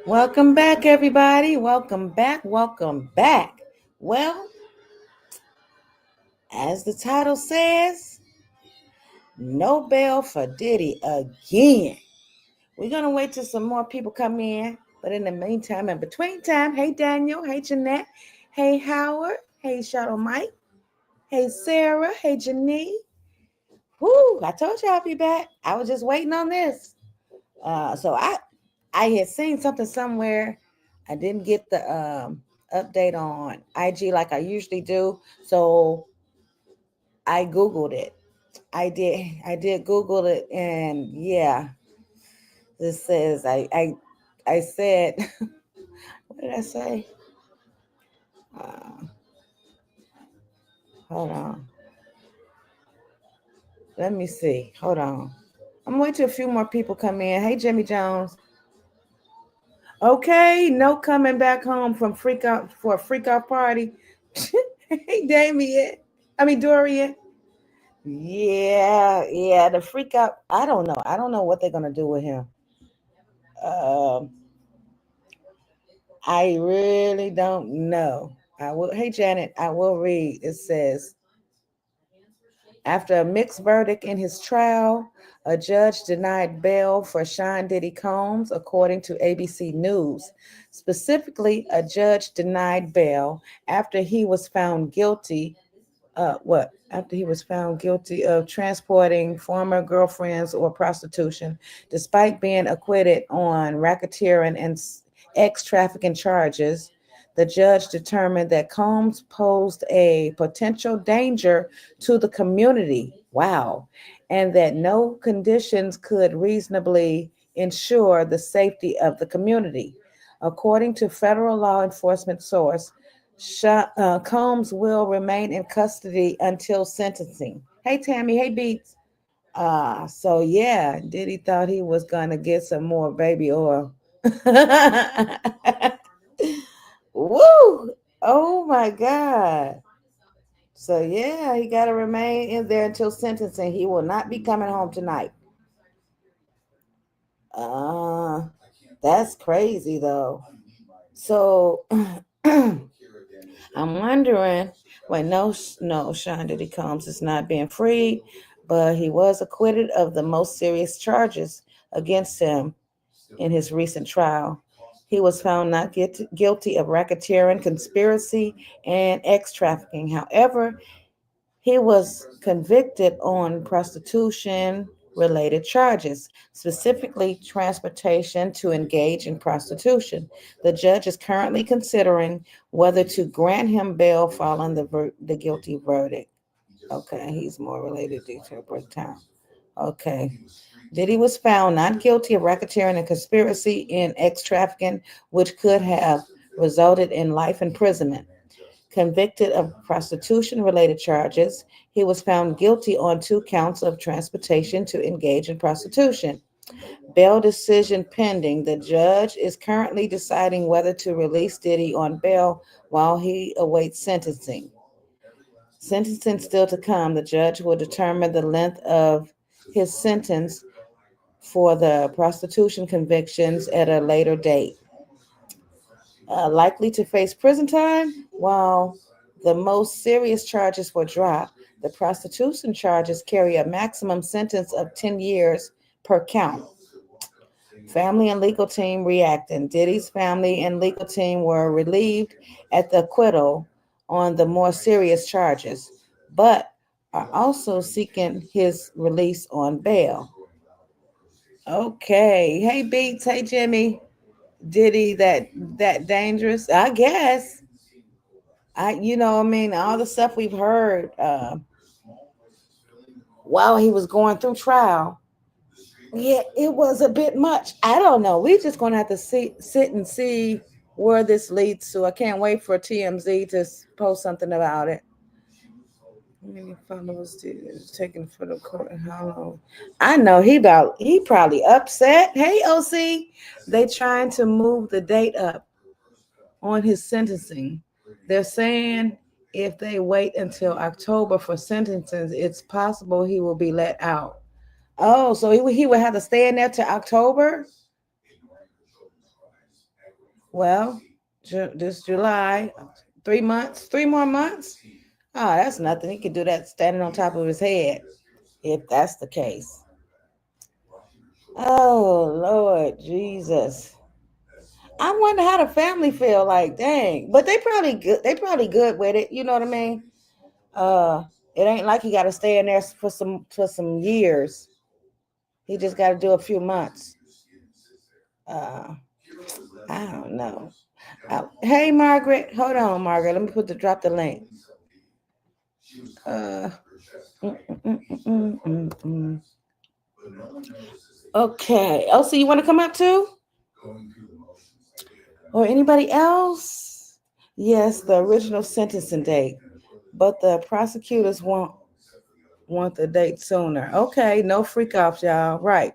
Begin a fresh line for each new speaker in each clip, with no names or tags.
Welcome back, everybody. Welcome back. Welcome back. Well, as the title says, no bail for Diddy again. We're going to wait till some more people come in. But in the meantime, in between time, hey, Daniel. Hey, Jeanette. Hey, Howard. Hey, Shadow Mike. Hey, Sarah. Hey, Janine. Woo, I told you I'd be back. I was just waiting on this. So I had seen something somewhere. I didn't get the update on IG like I usually do. So I Googled it. I did Google it, and yeah, this says I said what did I say? Uh, hold on. Let me see. Hold on. I'm waiting till a few more people come in. Hey, Jimmy Jones. Okay, no coming back home from freak out for a freak out party. Hey, Damien. I mean Dorian. Yeah, the freak out. I don't know. I don't know what they're gonna do with him. Um, I really don't know. I will. Hey, Janet. I will read. It says after a mixed verdict in his trial, a judge denied bail for Sean Diddy Combs, according to ABC News. Specifically, a judge denied bail after he was found guilty after he was found guilty of transporting former girlfriends or prostitution, despite being acquitted on racketeering and ex trafficking charges. The judge determined that Combs posed a potential danger to the community. Wow. And that no conditions could reasonably ensure the safety of the community. According to federal law enforcement source, Combs will remain in custody until sentencing. Hey, Tammy. Hey, Beats. So yeah, Diddy thought he was gonna get some more baby oil. Woo! Oh my God. So yeah, he gotta remain in there until sentencing. He will not be coming home tonight. Uh that's crazy though. So I'm wondering, well, no, Sean Diddy Combs is not being freed, but he was acquitted of the most serious charges against him in his recent trial. He was found not guilty of racketeering, conspiracy, and ex trafficking. However, he was convicted on prostitution related charges, specifically transportation to engage in prostitution. The judge is currently considering whether to grant him bail following the guilty verdict. Okay, he's more related to breakdown. Okay. Diddy was found not guilty of racketeering and conspiracy in ex trafficking, which could have resulted in life imprisonment. Convicted of prostitution related charges, he was found guilty on 2 counts of transportation to engage in prostitution. Bail decision pending. The judge is currently deciding whether to release Diddy on bail while he awaits sentencing. Sentencing still to come. The judge will determine the length of his sentence for the prostitution convictions at a later date. Likely to face prison time, while the most serious charges were dropped. The prostitution charges carry a maximum sentence of 10 years per count. Family and legal team reacting. Diddy's family and legal team were relieved at the acquittal on the more serious charges, but are also seeking his release on bail. Okay. Hey Beats, hey Jimmy. Diddy that dangerous? I guess. I mean, all the stuff we've heard while he was going through trial. Yeah, it was a bit much. I don't know. We're just gonna have to sit and see where this leads to. I can't wait for TMZ to post something about it. How many followers did taken for the court and how long? I know he probably upset. Hey OC, they trying to move the date up on his sentencing. They're saying if they wait until October for sentencing, it's possible he will be let out. Oh, so he would have to stay in there till October? Well, this July, 3 months, 3 more months. Oh, that's nothing. He could do that standing on top of his head, if that's the case. Oh Lord Jesus. I wonder how the family feel like, dang. But they probably good. They probably good with it. You know what I mean? Uh, it ain't like he got to stay in there for some years. He just got to do a few months. Uh, I don't know. Hey, Margaret, hold on, Margaret. Let me drop the link. Uh, mm, mm, mm, mm, mm, mm. Okay. Oh, so you want to come up too, or anybody else? Yes, the original sentencing date, but the prosecutors want the date sooner. Okay, no freak offs, y'all. Right.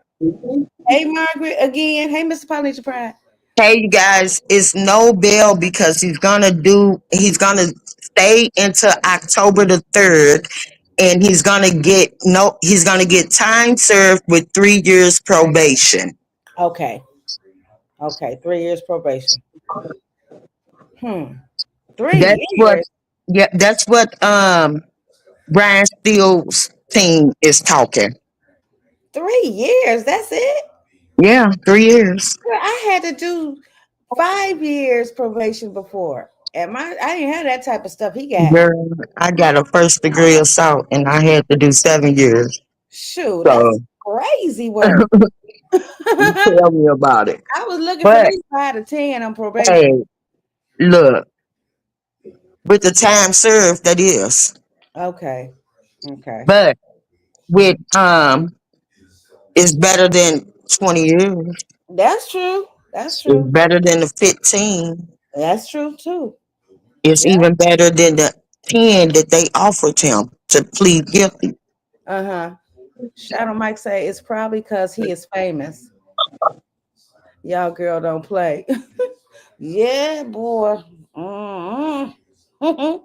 Hey, Margaret, again. Hey, Mr. Polynesian Pride.
Hey, you guys, it's no bail because he's gonna stay until October the 3rd, and he's gonna get time served with 3 years probation.
Okay. Okay. 3 years probation. Hmm. three
That's what,
years.
yeah, that's what Brian Steele's team is talking.
3 years. That's it.
Yeah, 3 years.
Girl, I had to do 5 years probation before, and I didn't have that type of stuff he got.
Girl, I got a first degree assault and I had to do 7 years.
Shoot, that's
So
crazy work.
you
I
tell me about it.
was looking for at
But
least 5 to 10 on probation.
hey, look, with the time served, that is.
Okay. Okay.
But with it's better than 20 years.
That's true. That's
It's
true.
better than the 15.
That's true too.
It's
Yeah.
even better than the 10 that they offered him to plead guilty.
Uh-huh. Shadow Mike say it's probably because he is famous. Y'all girl don't play. Yeah, boy. Mm-hmm.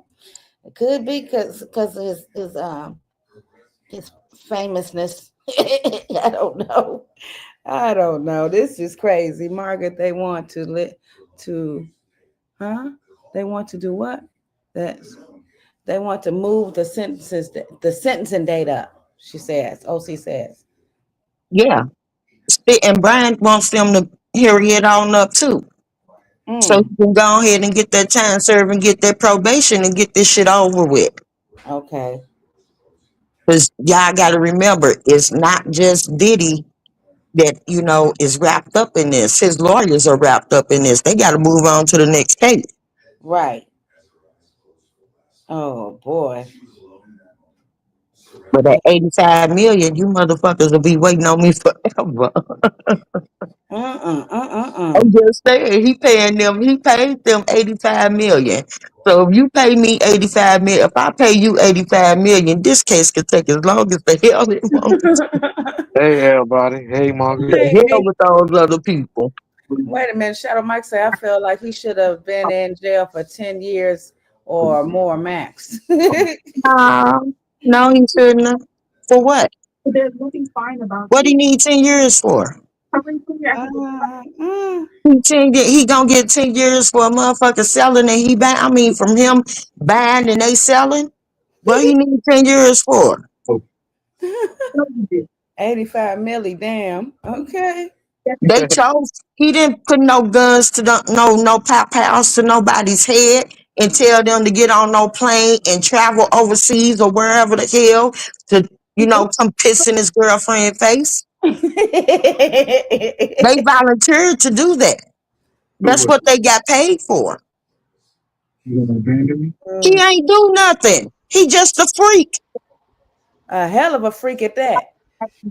It could be because of his famousness. I don't know. I don't know. This is crazy, Margaret. They want to huh? They want to do what? That's they want to move the sentencing date up. She says. OC says.
Yeah. And Brian wants them to hurry it on up too. So
Mm,
you can go ahead and get that time served and get that probation and get this shit over with.
okay.
Because y'all got to remember, it's not just Diddy that, is wrapped up in this. His lawyers are wrapped up in this. They got to move on to the next case.
Right. Oh boy.
But at 85 million, you motherfuckers will be waiting on me forever.
Uh.
I'm just saying, he paid them 85 million. So if you pay me 85 million, if I pay you 85 million, this case could take as long as the hell it wants.
Hey everybody. Hey Margaret.
The
Hey,
hell with those other people.
wait a minute. Shadow Mike said I feel like he should have been in jail for 10 years or more max.
No, he shouldn't have. For what? What do you need 10 years for?
Mm.
He gonna get 10 yeyears for a motherfucker selling and I mean, from him buying and they selling? What you need 10 years for?
85 milli, damn. Okay.
They chose, he didn't put no guns to no pow pows to nobody's head and tell them to get on no plane and travel overseas or wherever the hell to, come piss in his girlfriend's face. They volunteered to do that. That's what they got paid for. He
Mm.
ain't do nothing. He just a freak.
A hell of a freak at that.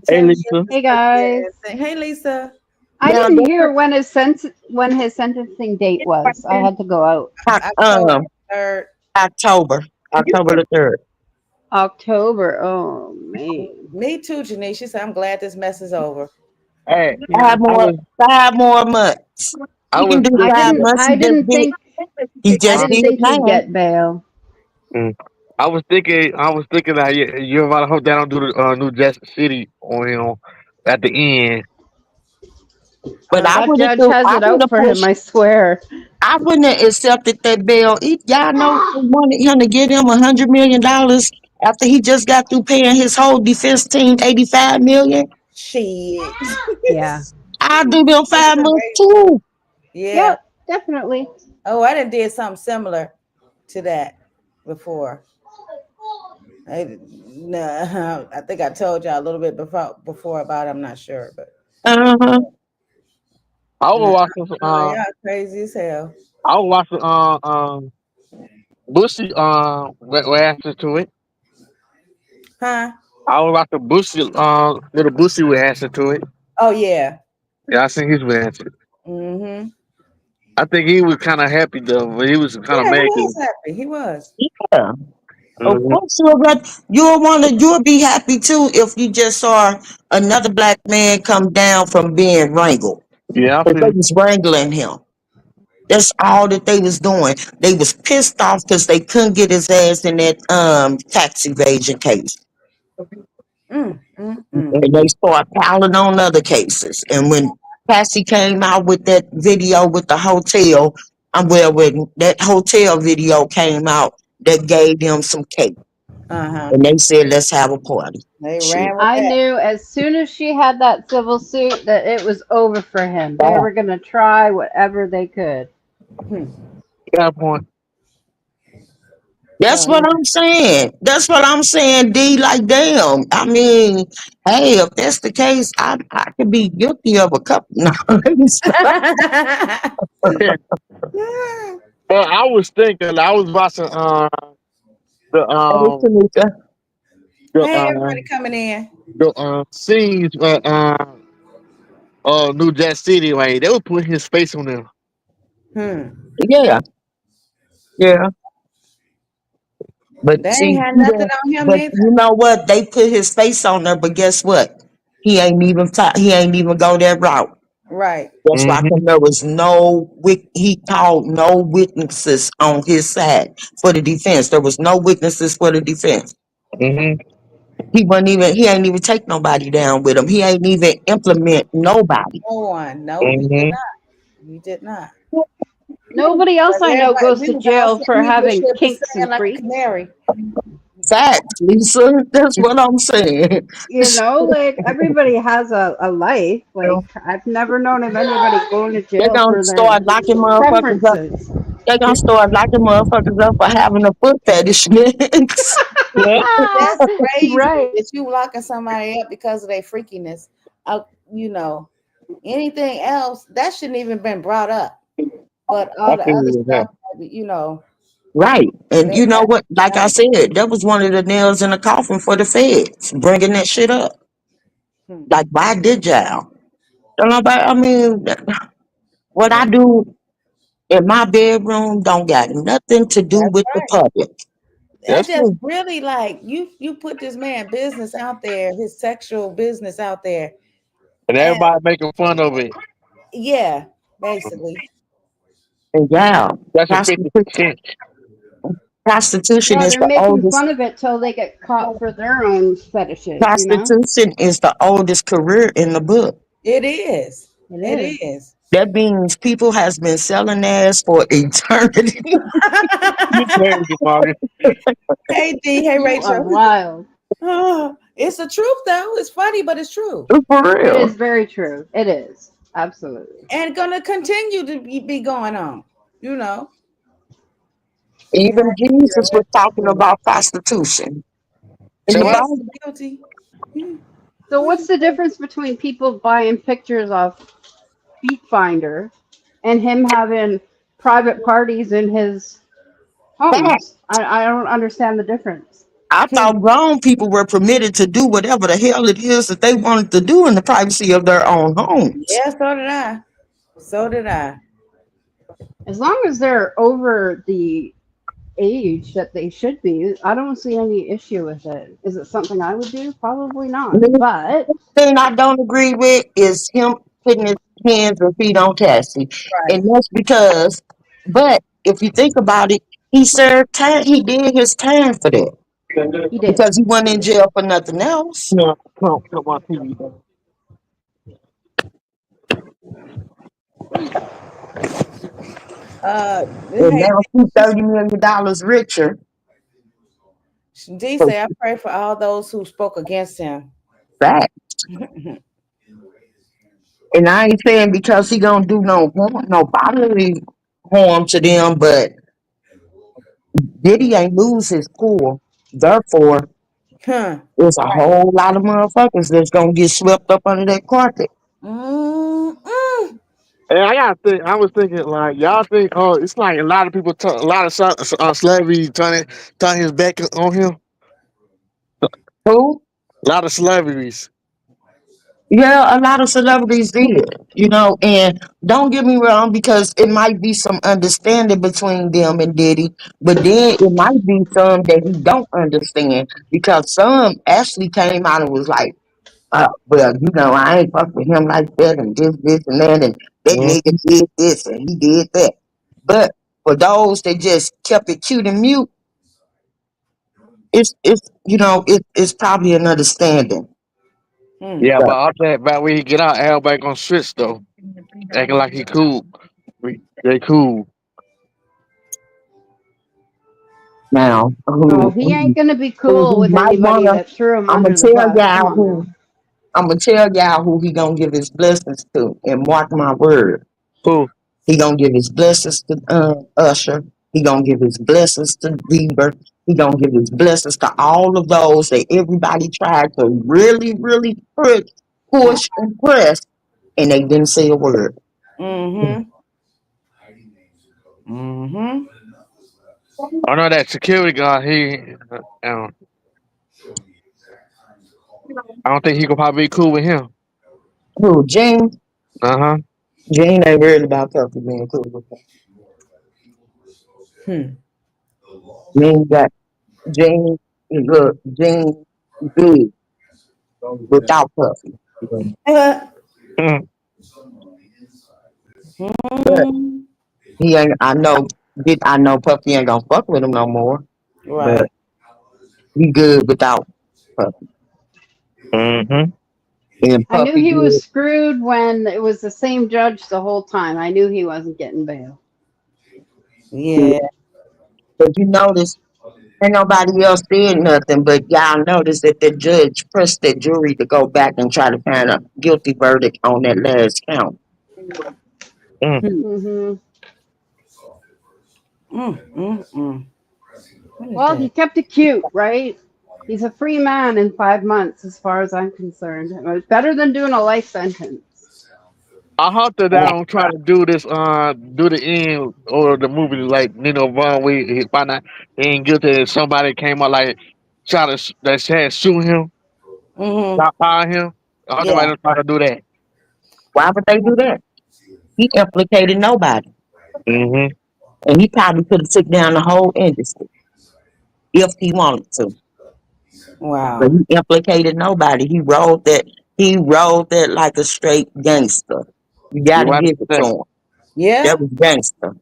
Hey
10 years
Lisa.
is
Hey
the
guys.
yeah thing. Hey, Lisa.
I
Now
didn't hear when his sentencing date was. I had to go out.
October 3rd.
October, October the 3rd.
October. Oh man.
Me too, Janice. She said, I'm glad this mess is over.
Hey,
Yeah.
Five
I
more,
was
5 more months.
I
He can
was
do
I
five
didn't
thinking
months.
I didn't think
He
I
uh,
just
didn't
did
think he'd
9.
get bail.
mm, I was thinking that you about to hope they don't do the New Jackson City on him at the end.
But I
That
would have
judge has
I
it
would
out
have
for him,
pushed
I swear.
I wouldn't have accepted that bail. Y'all know they wanted him to get him $100 million after he just got through paying his whole defense team 85 million.
Shit.
Yeah.
I'll do them
That's
5 months
crazy.
too.
Yeah.
Yep, definitely.
Oh, I done did something similar to that before. No, I think I told y'all a little bit before about it. I'm not sure, but
Uh-huh.
I
no,
was watching
y'all crazy as hell.
I was watching Bushy reaction to it.
Huh?
I was watching Bushy little Bushy reaction to it.
Oh yeah.
Yeah, I seen his reaction.
Mm-hmm.
I think he was kind of happy though, but he was kind of
Yeah, he
mad.
was happy. He was.
Yeah. Of
Mm-hmm.
course you'll be happy too if you just saw another black man come down from being wrangled.
Yeah, I
If they
feel.
was wrangling him. That's all that they was doing. They was pissed off because they couldn't get his ass in that tax evasion case.
Mm.
And they start piling on other cases. And when Cassie came out with that video with the hotel, when that hotel video came out, that gave them some cake.
Uh-huh.
And they said, let's have a party.
They
Shit.
ran with
I
that.
knew as soon as she had that civil suit that it was over for him. They
Yeah.
were going to try whatever they could.
Hmm.
Yeah, point.
That's
So
what I'm saying. That's what I'm saying, D. Like, damn. I mean, hey, if that's the case, I could be guilty of a couple. No, let me stop.
yeah.
But I was thinking, I was watching the
Hey,
um
Tanika.
the
Hey, everybody coming in.
scenes New Jack City, like they would put his face on them.
Hmm.
Yeah, yeah. But
They ain't
see,
had nothing on him
but
neither.
you know what? They put his face on there, but guess what? He ain't even go that route.
Right.
That's why
Mm-hmm.
there was he called no witnesses on his side for the defense. There was no witnesses for the defense.
Mm-hmm.
He ain't even take nobody down with him. He ain't even implement nobody.
No one. No, he did
Mm-hmm.
not. He did not.
Nobody
But
else I know
everybody,
goes
we
to
was all
jail
sitting
for
here
having kinks
saying
and
like a
freaks.
canary.
Facts, Lisa. That's what I'm saying.
Like everybody has a life. Like I've never known of anybody going to
They're
jail
gonna
for their
start locking motherfuckers up.
preferences.
They're gonna start locking motherfuckers up for having a foot fetish next.
Yeah.
That's crazy
Right.
that you locking somebody up because of their freakiness. Uh, you know, anything else that shouldn't even been brought up. But
I
all the other
feel that.
stuff,
Right. And
they
you know
got
what? Like I said, that was one of the nails in the coffin for the feds, bringing that shit up.
hmm,
Like, why did y'all? Don't nobody, I mean, what I
yeah,
do in my bedroom don't got nothing to do
that's
with the
right.
public.
That
That's
just
true.
really like you put this man business out there, his sexual business out there,
And
and
everybody making fun of it.
yeah, basically.
And yeah,
That's a
prostitution,
50%.
prostitution
Yeah,
is
they're
the
making
oldest.
fun of it till they get caught for their own fetishes.
Prostitution is the oldest career in the book.
It is.
It
It
is.
is.
That means people has been selling ass for eternity.
You crazy, Margaret.
Hey D, hey
You are
Rachel.
wild.
It's the truth though. It's funny, but it's true.
For
It
real.
is very true. It is. Absolutely.
And gonna continue to be going on. You know. You
Even
have to be
Jesus was talking
arrested.
about prostitution in
Say
the
what?
Yes,
Bible.
guilty.
So what's the difference between people buying pictures off Feet Finder and him having private parties in his
Fact.
homes? I don't understand the difference.
I thought grown people were permitted to do whatever the hell it is that they wanted to do in the privacy of their own homes.
Yeah, so did I. So did I.
As long as they're over the age that they should be, I don't see any issue with it. Is it something I would do? Probably not.
The
But
thing I don't agree with is him putting his hands and feet on Cassie.
Right.
And that's because, but if you think about it, he served time, he did his time for that
he did.
because he went in jail for nothing else.
No, come on TV.
And
Hey,
now she's $30 million richer.
D
So
say I pray for all those who spoke against him.
that. And I ain't saying because he gonna do no harm, no bodily harm to them, but Diddy ain't lose his cool. Therefore,
Huh.
there's a whole lot of motherfuckers that's gonna get swept up under that carpet.
Mm-mm.
And I gotta think. I was thinking like y'all think. Oh, it's like a lot of people. A lot of celebrities turn his back on him.
Who?
A lot of celebrities.
Yeah, a lot of celebrities did, and don't get me wrong, because it might be some understanding between them and Diddy, but then it might be some that he don't understand because some actually came out and was like, well, I ain't fuck with him like that and this and that and that nigga
Mhm.
did this and he did that. But for those that just kept it cute and mute, it's probably an understanding.
Hmm.
Yeah,
So
but after that, back when he get out, everybody gonna switch though, acting like he cool. They cool.
now,
Oh, he ain't gonna be cool
who
with
might
anybody
wanna,
that threw him
I'm gonna
under the
tell
bus. Come
y'all
on
who
now.
I'm gonna tell y'all who he gonna give his blessings to, and mark my word.
Cool.
He gonna give his blessings to Usher. He gonna give his blessings to Bieber. He gonna give his blessings to all of those that everybody tried to really, really push and press, and they didn't say a word.
Mm-hmm. Mm-hmm.
I know that security guard. I don't think he could probably be cool with him.
Who, Gene?
Uh huh.
Gene ain't worried about Puffy being cool with him.
Hmm.
Gene got Gene. Look, Gene good without Puffy, but
Mm.
he ain't. I know Puffy ain't gonna fuck with him no more. But
Right.
he good without Puffy,
Mm-hmm.
and
I knew
Puffy
he
good.
was screwed when it was the same judge the whole time. I knew he wasn't getting bail.
Yeah.
But you notice, ain't nobody else did nothing. But y'all notice that the judge pressed the jury to go back and try to find a guilty verdict on that last count.
Mm.
Hmm.
Hmm.
Mm. What is
Well, he
that?
kept it cute, right? He's a free man in 5 months, as far as I'm concerned. It was better than doing a life sentence.
I hope that they don't try to do this. Do the end or the movie like Vaughn. We find out he ain't guilty. And somebody came out like try to that said sue him,
Mm-hmm.
stop fire him. I hope nobody
Yeah.
don't try to do that.
Why would they do that? He implicated nobody,
Mm-hmm.
and he probably could have took down the whole industry if he wanted to. But
Wow.
he implicated nobody. He rode that. He rode that like a straight gangster. You got
You
to
right
give it to
about
him. That
Yeah.
was gangster.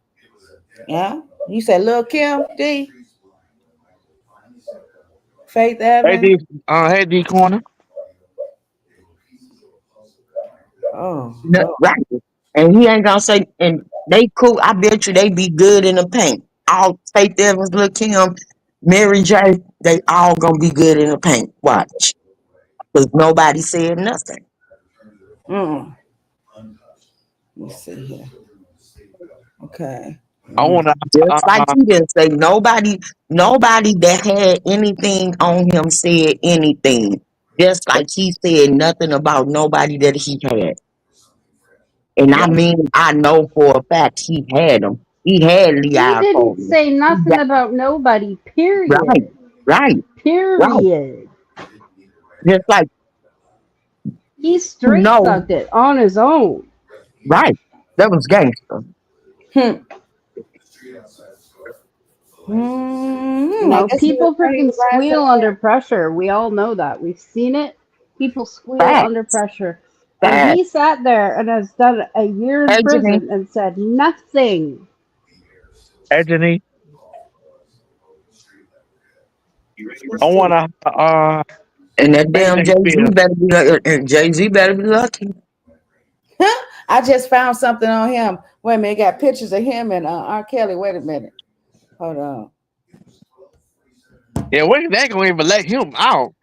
Yeah. You said Lil Kim D. Faith
that.
Evans.
Hey D corner.
Oh
No,
Lord.
right. And he ain't gonna say, and they cool. I bet you they be good in the paint. All Faith Evans, Lil Kim, Mary J, they all gonna be good in the paint. Watch. Because nobody said nothing.
Mm. Let me see here. Okay.
I
Mm.
wanna.
Just like he didn't say nobody that had anything on him said anything. Just like he said nothing about nobody that he had. And I
Yeah.
mean, I know for a fact he had them. He had
He
Leon
didn't
Coleman.
say
He
nothing
got,
about nobody,
right,
period.
right, right.
Period.
Just like
He
you
straight
know,
sucked it on his own.
right. That was gangster.
Hmm.
You
I
know,
guess he was
people
afraid
freaking
of last
squeal under pressure. We all know that. We've seen it. People squeal under
Facts.
pressure. And he
Facts.
sat there and has done a year in
Hey, Janine.
prison and said nothing.
Hey Janine, I
Let's see.
wanna.
And that
How you
damn
think he
Jay-Z
feel?
better be lucky. And Jay-Z better be lucky.
I just found something on him. Wait a minute, got pictures of him and R. Kelly. Wait a minute. Hold on.
Yeah, when they gonna even let him out?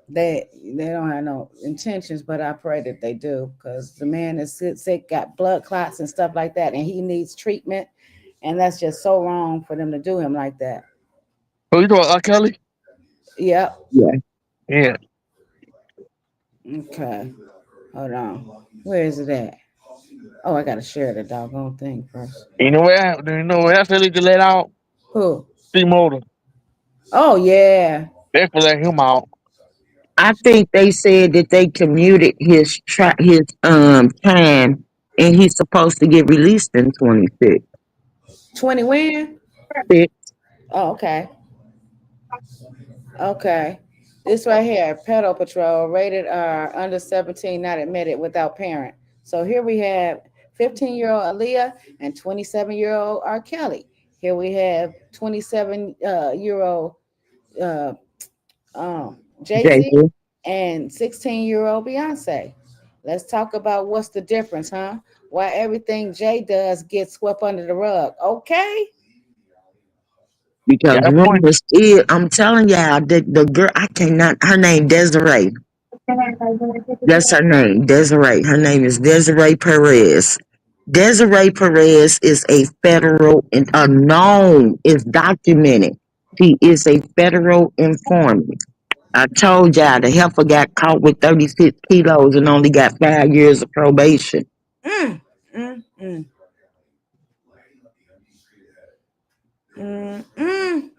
They don't have no intentions, but I pray that they do, because the man is sick, got blood clots and stuff like that, and he needs treatment, and that's just so wrong for them to do him like that.
Who you doing, R. Kelly?
Yep.
Yeah.
Yeah.
Okay. Hold on. Where is it at? Oh, I gotta share the doggone thing first.
You know where? Do you know where else they need to let out?
Who?
C Motor.
Oh yeah.
They for let him out.
I think they said that they commuted his time, and he's supposed to get released in 26.
20 when? Oh, okay. Okay. This right here, Pedal Patrol, rated R, under 17, not admitted, without parent. So here we have 15-year-old Aaliyah and 27-year-old R. Kelly. Here we have 27-year-old uh, Jay Z
Jay-Z.
and 16-year-old Beyonce. Let's talk about what's the difference, huh? Why everything Jay does gets swept under the rug. Okay.
Because
Got a point.
rumors is, I'm telling y'all, the girl, I cannot, her name Desiree. That's her name, Desiree. Her name is Desiree Perez. Desiree Perez is a federal and a known, is documented. She is a federal informant. I told y'all the heifer got caught with 36 kilos and only got 5 years of probation.
Mm, mm, mm, mm.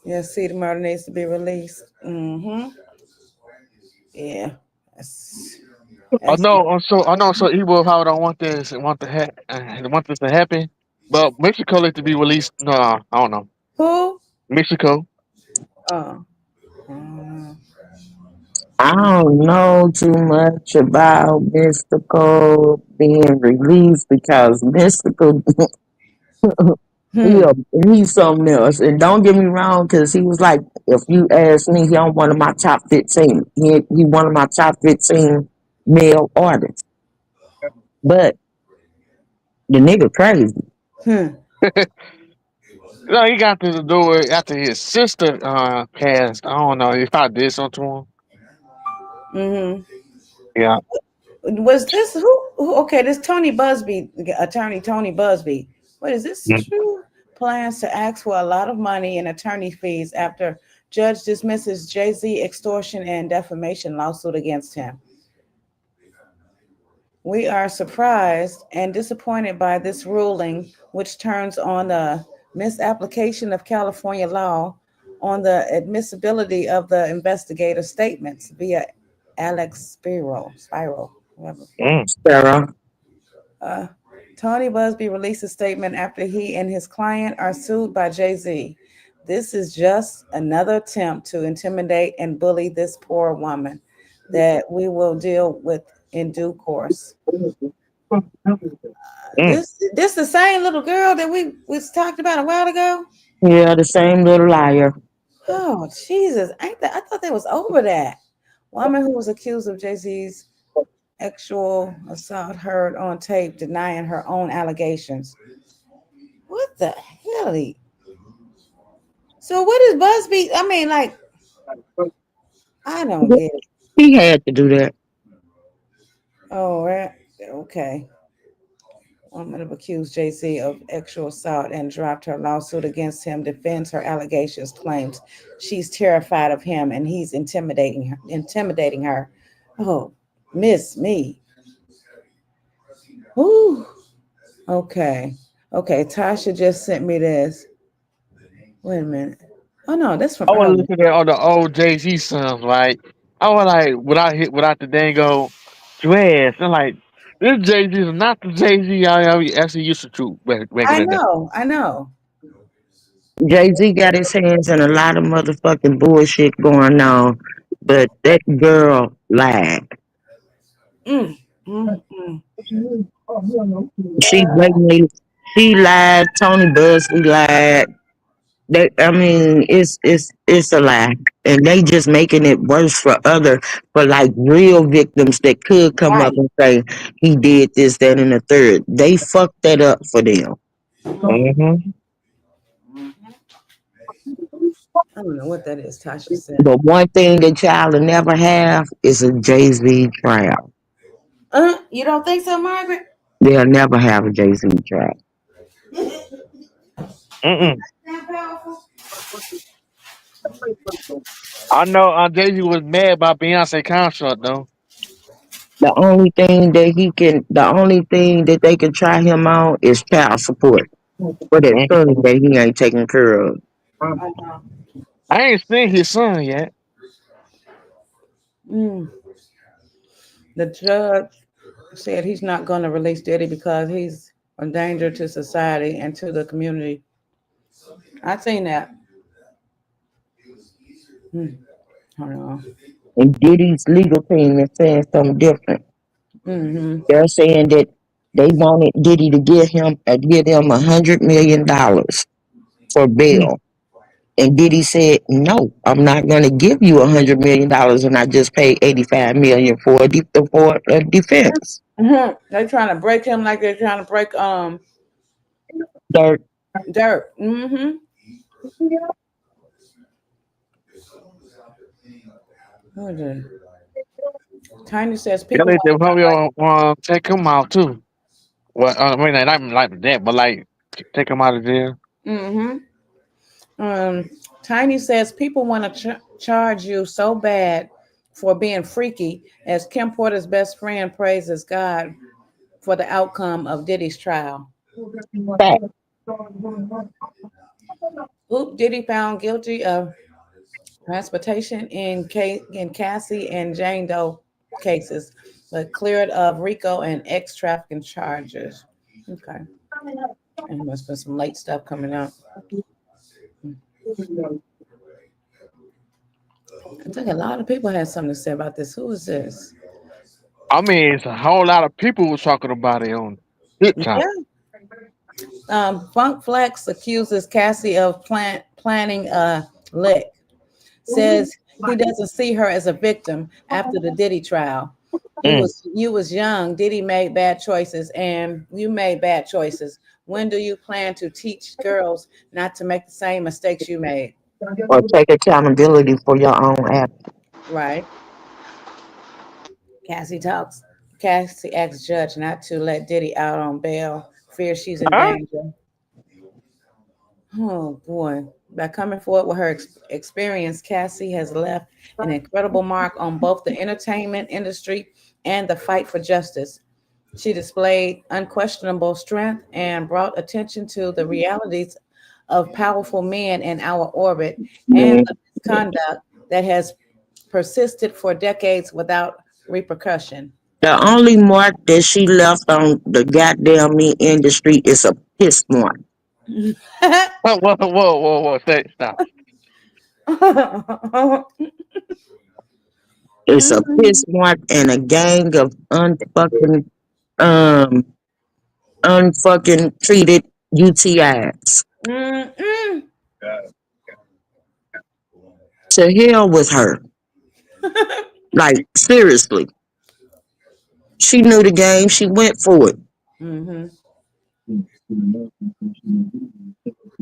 Yeah, see, the murder needs to be released. Mm-hmm. Yeah. That's,
I
that's
know. I know. So evil how don't want this and want this to happen. But Mexico let to be released. No, I don't know.
who?
Mexico.
Oh. Mm,
I don't know too much about Mystical being released because Mystical, he,
hmm.
a, he's something else. And don't get me wrong, because he was like, if you ask me, he on one of my top 15. He one of my top 15 male artists. But the nigga crazy.
Hmm.
No, he got to do it after his sister passed. I don't know if I did something to him.
Mm-hmm.
Yeah.
Was this who? Okay, this Tony Busby, attorney Tony Busby. What is this
Mm.
true? Plans to ask for a lot of money in attorney fees after judge dismisses Jay Z extortion and defamation lawsuit against him. We are surprised and disappointed by this ruling, which turns on the misapplication of California law on the admissibility of the investigator statements via Alex Spiro, whoever.
Mm.
Sarah.
Uh, Tony Busby released a statement after he and his client are sued by Jay Z. This is just another attempt to intimidate and bully this poor woman that we will deal with in due course.
Mm.
This the same little girl that we was talked about a while ago.
Yeah, the same little liar.
Oh Jesus! Ain't that? I thought they was over that. Woman who was accused of Jay Z's sexual assault heard on tape denying her own allegations. What the hell? So what is Busby? I mean, like, I don't get it.
He had to do that.
Oh, right. Okay. Woman have accused JC of sexual assault and dropped her lawsuit against him, defends her allegations, claims she's terrified of him and he's intimidating her. Oh, miss me. Ooh. Okay. Okay. Tasha just sent me this. Wait a minute. Oh no, that's from
I was
earlier.
looking at all the old Jay Z songs, right? I was like, without the dango dress. I'm like, this Jay Z is not the Jay Z I actually used to troop back in
I
the day.
know, I know.
Jay Z got his hands in a lot of motherfucking bullshit going on, but that girl lied.
Mm, mm, mm.
She blatantly, she lied. Tony Busby lied. I mean, it's a lie. and they just making it worse for like real victims that could come up
Right.
and say he did this, that, and the third. They fucked that up for them.
Mm-hmm.
I don't know what that is. Tasha said.
But one thing that child will never have is a Jay-Z trial.
You don't think so, Margaret?
They'll never have a Jay-Z trial.
Mm-mm.
That powerful?
I know Jay-Z was mad about Beyonce concert though.
The only thing that they can try him on is child support for that son
Mhm.
that he ain't taking care of.
Uh-huh.
I ain't seen his son yet.
Mm. The judge said he's not going to release Diddy because he's a danger to society and to the community. I seen that. Mm. Hold on.
And Diddy's legal team is saying something different.
Mm-hmm.
They're saying that they wanted Diddy to give them $100 million for
Mm.
bail. And Diddy said, "No, I'm not going to give you $100 million, and I just paid 85 million for a defense."
Mm-hmm. They're trying to break him like they're trying to break
Dirt.
Dirt. Mm-hmm. Who is it? Tiny says
Yeah,
people
they
want
probably take him out too. Well, I mean, not like that, but like take him out of jail.
to. Mm-hmm. Tiny says people want to charge you so bad for being freaky, as Kim Porter's best friend praises God for the outcome of Diddy's trial.
Fact.
Oop, Diddy found guilty of transportation in Cassie and Jane Doe cases, but cleared of RICO and ex trafficking charges. Okay, and must be some late stuff coming out. I think a lot of people had something to say about this. Who is this?
I mean, it's a whole lot of people was talking about it on TikTok.
Yeah. Funk Flex accuses Cassie of planning a lick. Says he doesn't see her as a victim after the Diddy trial.
Mm.
You was young. Diddy made bad choices, and you made bad choices. When do you plan to teach girls not to make the same mistakes you made?
Or take accountability for your own actions.
Right. Cassie talks. Cassie asks judge not to let Diddy out on bail. Fears she's in
Huh?
danger. Oh boy. By coming forward with her experience, Cassie has left an incredible mark on both the entertainment industry and the fight for justice. She displayed unquestionable strength and brought attention to the realities of powerful men in our orbit and the misconduct that has persisted for decades without repercussion.
The only mark that she left on the goddamn meat industry is a piss mark.
Whoa! Stop.
It's a piss mark and a gang of um unfucking treated UTIs.
Mm-mm.
To hell with her. Like seriously. She knew the game, she went for it.
Mm-hmm.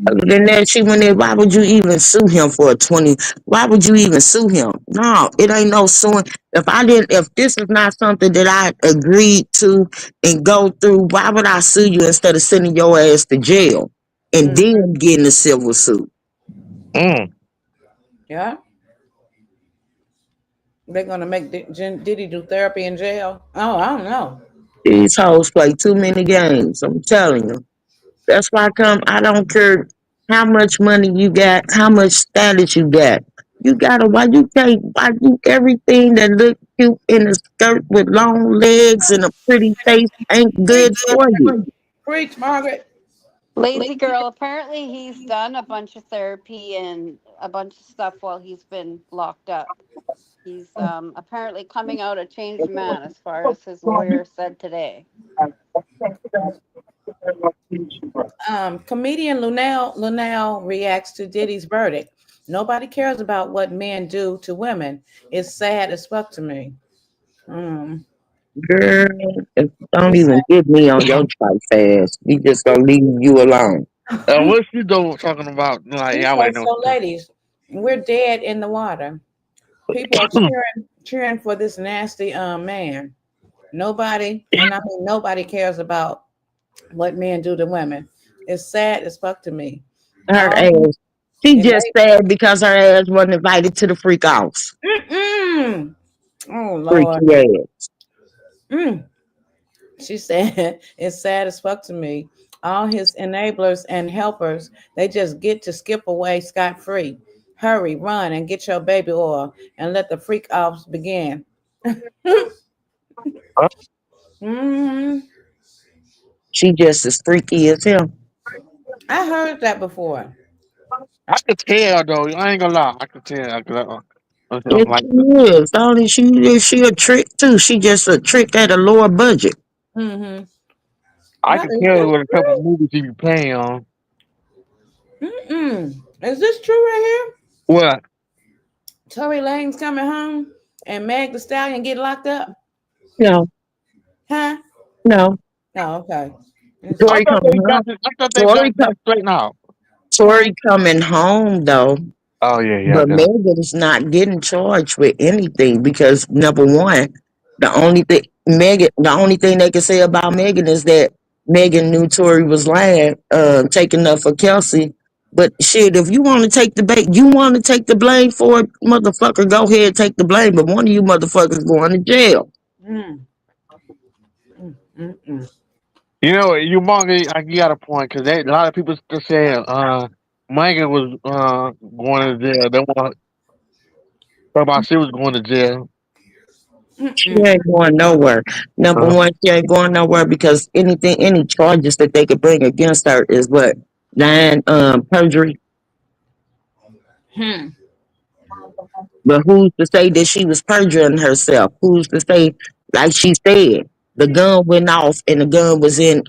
Other than that, she went there. Why would you even sue him for a 20? Why would you even sue him? No, it ain't no suing. If this is not something that I agreed to and go through, why would I sue you instead of sending your ass to jail and
Mm.
then getting a civil suit?
Mm.
Yeah. They're gonna make Diddy do therapy in jail. Oh, I don't know.
These hoes play too many games. I'm telling you. That's why I don't care how much money you got, how much status you got. You gotta, why you everything that look cute in a skirt with long legs and a pretty face ain't good
Preach,
for you.
preach, Margaret.
Lazy girl. Apparently, he's done a bunch of therapy and a bunch of stuff while he's been locked up. He's apparently coming out a changed man, as far as his lawyer said today.
Comedian Lunel reacts to Diddy's verdict. Nobody cares about what men do to women. It's sad as fuck to me. Mm.
Girl, don't
He said,
even get me on your trike fast. We just gonna leave you alone.
What's you doing talking about? Like,
he
y'all
said,
ain't no.
so ladies, we're dead in the water. People are cheering for this nasty man. Nobody, and I mean nobody cares about what men do to women. It's sad as fuck to me.
Her
All these
ass. She just
enablers.
sad because her ass wasn't invited to the freak offs.
Mm-mm. Oh Lord.
Freaky ass.
Mm. She said it's sad as fuck to me. All his enablers and helpers, they just get to skip away scot free. Hurry, run, and get your baby oil, and let the freak offs begin. Hmm.
She just as freaky as him.
I heard that before.
I could tell though. I ain't gonna lie. I could tell. I'm
Yes,
like,
she is. Only she a trick too. She just a trick at a lower budget.
Mm-hmm.
I
Well,
could
is
tell
this
with a couple movies he be playing on.
true? Mm-mm. Is this true right here?
What?
Tory Lane's coming home and Meg the Stallion get locked up?
No,
Huh?
no.
Oh, okay. Let's see.
I
Tori
thought
coming
they
home.
got this. I thought they
Tori
got
come.
this straight now.
Huh?
Tori coming home though.
Oh yeah, yeah,
But
yeah.
Megan's not getting charged with anything because number one, the only thing they can say about Megan is that Megan knew Tori was lying, taking up for Kelsey. But shit, if you want to take the bait, you want to take the blame for it, motherfucker. Go ahead, take the blame. But one of you motherfuckers going to jail.
Mm, mm, mm.
You know, you Monga, you got a point because a lot of people still saying Manga was going to jail. They want talk about she was going to jail.
Mm,
She
mm.
ain't going nowhere. Number
Uh,
one, she ain't going nowhere because any charges that they could bring against her is what nine perjury.
Hmm.
But who's to say that she was perjuring herself? Who's to say, like she said, the gun went off and the gun was in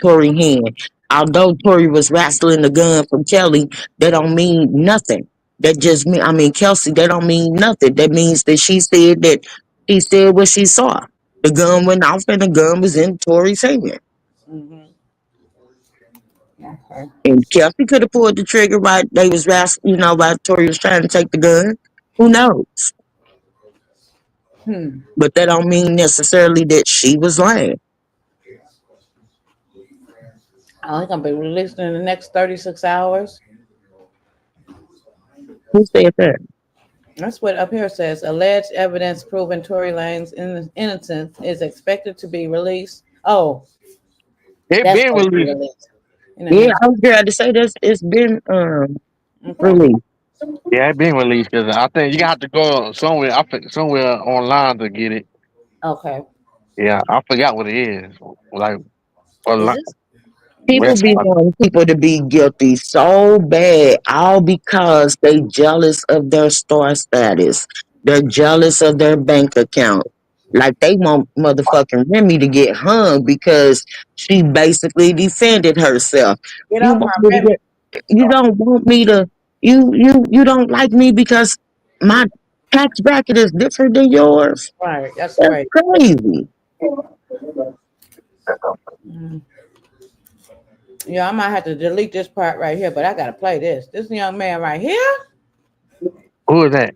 Tory's hand. Although Tory was wrestling the gun from Kelly, that don't mean nothing. That just mean I mean Kelsey, that don't mean nothing. That means that she said what she saw. The gun went off and the gun was in Tory's hand.
Mm-hmm. Okay.
And Kelsey could have pulled the trigger while they was wrestling, while Tory was trying to take the gun. Who knows?
Hmm.
But that don't mean necessarily that she was lying.
Oh, it's gonna be released in the next 36 hours.
Who said that?
That's what up here says. Alleged evidence proving Tory Lane's innocence is expected to be released. Oh,
it
that's
been
supposed to be
released.
released in the
Yeah,
next.
I was glad to say this. It's been
Okay.
released.
Yeah, it been released because I think you got to go somewhere. I think somewhere online to get it.
Okay.
Yeah, I forgot what it is. Like
Is
online
this?
People
This
website.
be wanting people to be guilty so bad, all because they jealous of their star status. They're jealous of their bank account. Like they want motherfucking Remy to get hung because she basically defended herself.
get
You
off
want
my
me to
Remy?
you don't want me to you don't like me because my tax bracket is different than yours.
Right. That's
That's
great.
crazy.
Mm. Yeah, I might have to delete this part right here, but I gotta play this. This young man right here.
Who is that?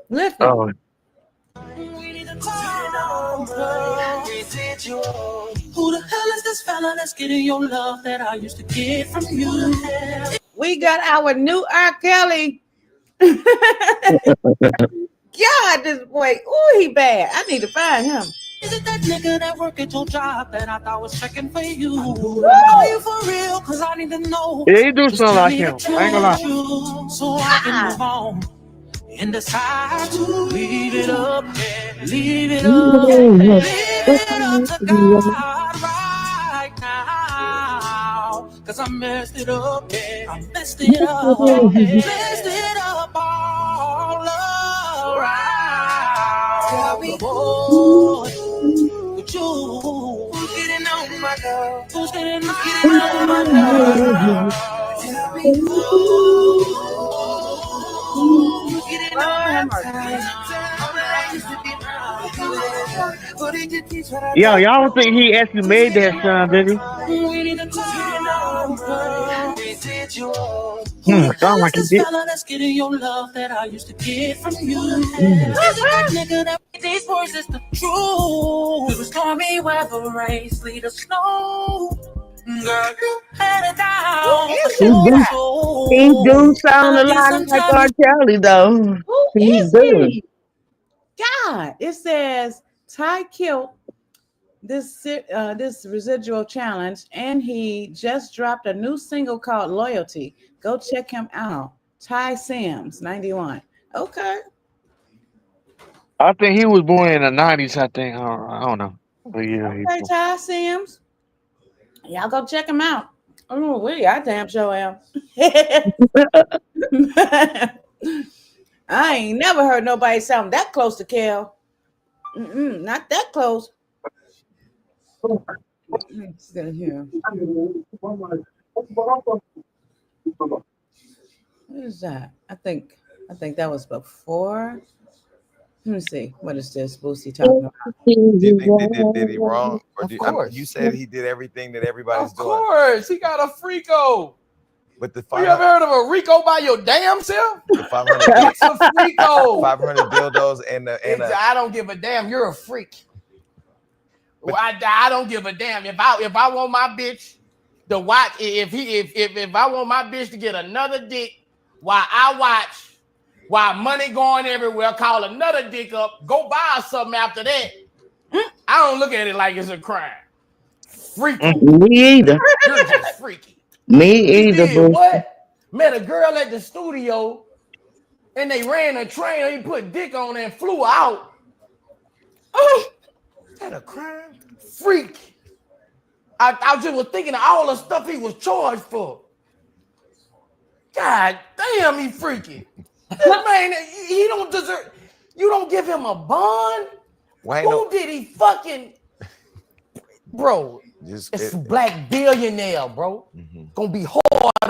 Listen.
Oh,
Who the hell is this fella that's getting your love that I used to get from you? We got our new R. Kelly. God, this boy, ooh, he bad. I need to find him. Is it that nigga that work at your job that I thought was checking for you? Are you for real? Cause I need to know.
yeah, he do
Just
sound
tell
like
me the
him. I ain't gonna lie.
truth so I can move on and decide to leave it up, leave it up, leave it up to God right now. Cause I messed it up, I messed it up, messed it up all around. Tell me, boy, with you, who's getting on my love? Who's getting on my love? Tell me, Lord have mercy.
Yo, y'all don't think he actually made that song, did he? Sound like he did.
That's getting your love that I used to get from you.
Mm.
Is it that nigga that made these voices the truth? It was stormy weather, rain, sleet, or snow. Girl, you had it down for
He
sure.
do, he do sound
I
a
guess
lot like
sometimes
R.
you
Kelly, though.
Who
He
is
do.
he?
God. It says Ty killed this residual challenge, and he just dropped a new single called Loyalty. Go check him out. Ty Sims, 91. Okay.
I think he was born in the '90s. I think. I don't know. But yeah, he
Okay,
born.
Ty Sims. Y'all go check him out. Oh, we I damn sure am. I ain't never heard nobody sound that close to Kel. Not that close. Let's see here. What is that? I think that was before. Let me see. What is this Boosie talking about?
Do you think they did Diddy wrong, or
Of
do I mean, you
course.
said he did everything that everybody's
Of
doing,
course. He got a freako.
but the
You ever
500,
heard of a Rico by your damn self?
the 500,
It's a freako.
500 dildos and a
I don't give a damn. You're a freak. I don't give a damn. If I want my bitch to watch, if I want my bitch to get another dick while I watch, while money going everywhere, call another dick up, go buy her something after that. I don't look at it like it's a crime. Freako.
Me either.
You're just freaky.
Me
He
either,
did
boo.
what? Met a girl at the studio and they ran a train and he put dick on her and flew out. Oh, is that a crime? Freak. I just was thinking of all the stuff he was charged for. God damn, he freaky. This man, he don't deserve. You don't give him a bond.
why ain't
Who
no
did he fucking, bro?
just
It's a black billionaire, bro. Gonna be hard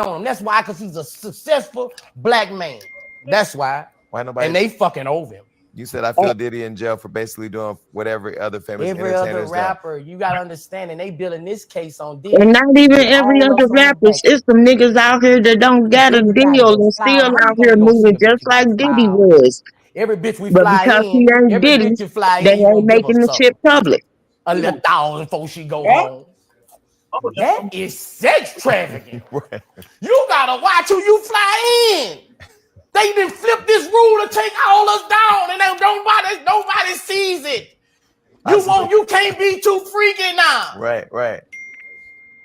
on him. That's why, because he's a successful black man. That's why.
why nobody?
And they fucking over him.
You said I feel Diddy in jail for basically doing what every other famous
Every other
entertainer's done.
rapper, you gotta understand, and they building this case on Diddy.
And not even
With
every
all
other
us on the
rappers.
back
It's
end.
some niggas out here that don't got a
Everybody
deal
go
and
fly.
still
How
out
you
here
gonna go see
moving
a bitch
just
you
like
gonna
Diddy
fly out?
was.
Every bitch we
But
fly
because he
in,
ain't
every
Diddy,
bitch you fly
they
in, you
ain't
gonna give her
making the
something.
shit public.
1,000 before she go home. That is sex trafficking.
Right.
You gotta watch who you fly in. They didn't flip this rule to take all us down, and nobody sees it. You can't be too freaky now.
Right.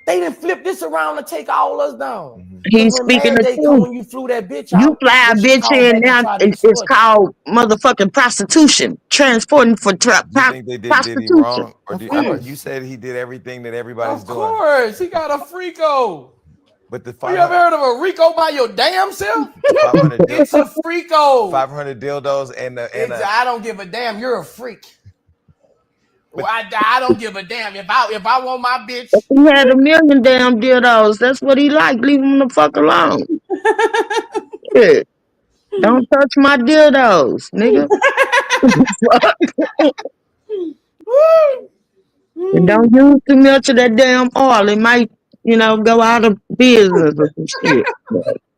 They didn't flip this around to take all us down. Because
He's
when
speaking
Mad
the
Day come,
truth.
when you flew that bitch
You
out,
fly a
then she
bitch
called
in
back and
now,
tried to
it's
extort you.
called motherfucking prostitution. Transporting for
Do you think they did Diddy
prostitution.
wrong, or
Of
I mean,
course.
you said he did everything that everybody's
Of
doing,
course. He got a freako.
but the
You ever
500,
heard of a Rico by your damn self?
the 500,
It's a freako.
500 dildos and a,
I don't give a damn. You're a freak.
but
I don't give a damn. If I want my bitch,
He had a million damn dildos. That's what he like. Leave him the fuck alone. Yeah. Don't touch my dildos, nigga. And don't use too much of that damn oil. It might, go out of business or some shit.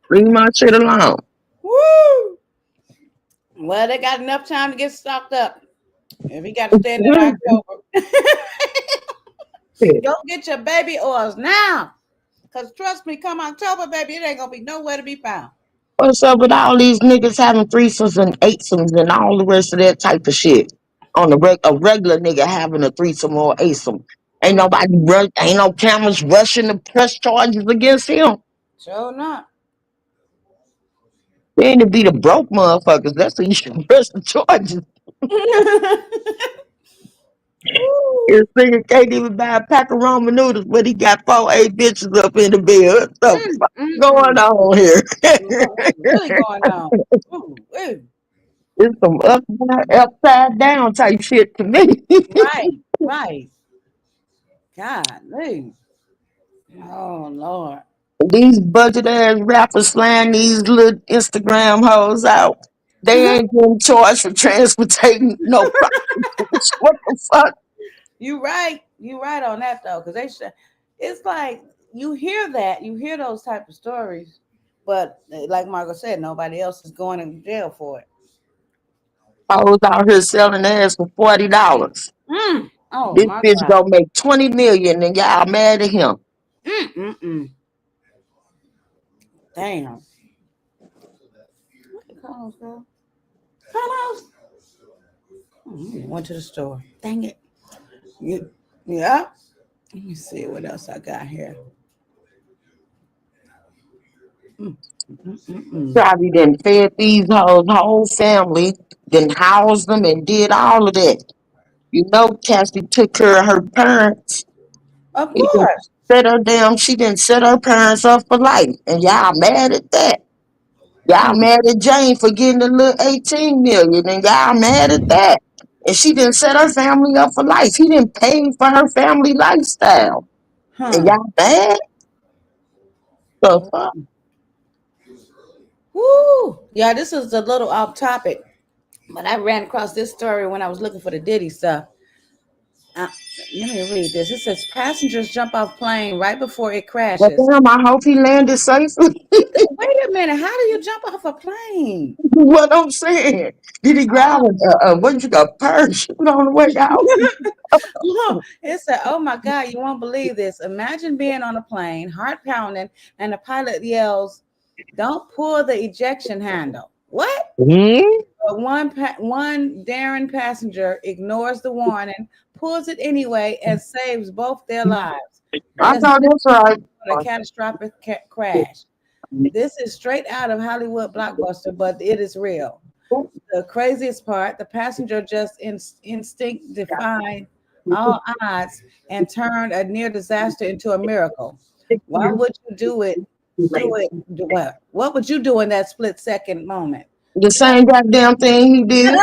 Leave my shit alone.
Woo! Well, they got enough time to get stocked up. If he got to stay in October, go get your baby oils now. Because trust me, come October, baby, it ain't going to be nowhere to be found.
What's up with all these niggas having threesomes and eightsomes and all the rest of that type of shit? On a regular nigga having a threesome or eightsome. Ain't no cameras rushing to press charges against him.
Sure not.
Then to be the broke motherfuckers, that's who you should press the charges. This nigga can't even buy a pack of ramen noodles, but he got 4 8 bitches up in the bed. What the fuck going on here?
What's really going on? Ooh, ooh.
It's some upside down type shit to me.
Right. God, oh, Lord.
These budget ass rappers slaying these little Instagram hoes out. They ain't getting charged for transporting no prostitutes. What the fuck?
You right. You right on that though, because it's like you hear that, you hear those type of stories, but like Margot said, nobody else is going to jail for it.
I was out here selling ass for $40.
Oh
This
my
bitch
God.
gonna make 20 million and y'all mad at him.
Mm. Damn. What the Carlos girl? Carlos. Went to the store. Dang it. You, yeah. Let me see what else I got here. Mm, mm.
Probably done fed these hoes whole family, then housed them and did all of that. You know, Cassie took care of her parents.
Of
He done
course.
she didn't set her parents up for life. And y'all mad at that. Y'all
Mm,
mad at Jane for getting a little 18 million and y'all mad at that. And she didn't set her family up for life. He didn't pay for her family lifestyle. And
huh.
y'all mad? The fuck?
Woo. Yeah, this is a little off topic, but I ran across this story when I was looking for the Diddy stuff. Uh, Let me read this. It says passengers jump off plane right before it
But
crashes.
damn, I hope he landed safely.
Wait a minute. How do you jump off a plane?
What I'm saying. Did he grab what you got, parachute on the way out?
It said, "Oh my God, you won't believe this. Imagine being on a plane, heart pounding, and the pilot yells, 'Don't pull the ejection handle.' What?"
Hmm?
But one daring passenger ignores the warning, pulls it anyway, and saves both their lives.
I
As
know that's right.
a catastrophic crash. This is straight out of Hollywood blockbuster, but it is real. The craziest part, the passenger just instinct defied all odds and turned a near disaster into a miracle. Why would you do it? Do what? What would you do in that split second moment?
The same goddamn thing he did.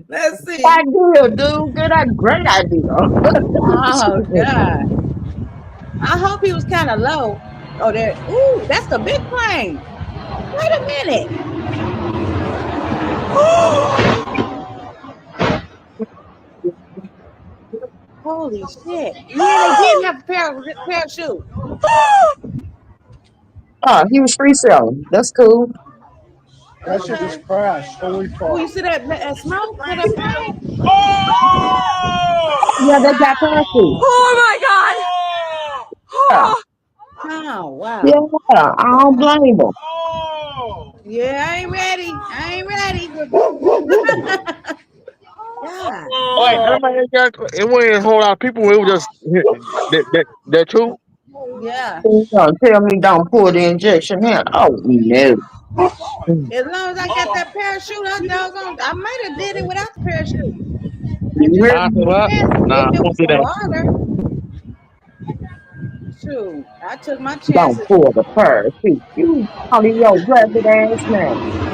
Let's see.
Idea, dude. Great idea.
Oh God. I hope he was kind of low. Oh, there. Ooh, that's the big plane. Wait a minute. Holy shit. Yeah, they did have a parachute.
Oh, he was free selling. That's cool.
That shit just
Okay.
crashed. Holy
Oh,
fuck.
you see that smoke for that plane?
Yeah, they got parachute. Yeah,
Oh,
yeah.
wow.
I don't blame him.
Yeah, I ain't ready. I ain't ready. God
Like,
damn.
it wasn't a whole lot of people. It was just that too.
Yeah.
You gonna tell me don't pull the injection hand? Oh no.
As long as I got that parachute, I might have did it without the parachute. I
You
just
hear
Nah,
me?
what?
if
Nah,
it
don't
was
do
some
that.
water, shoot, I took my
Don't
chances.
pull the parachute. You probably your blessed ass man.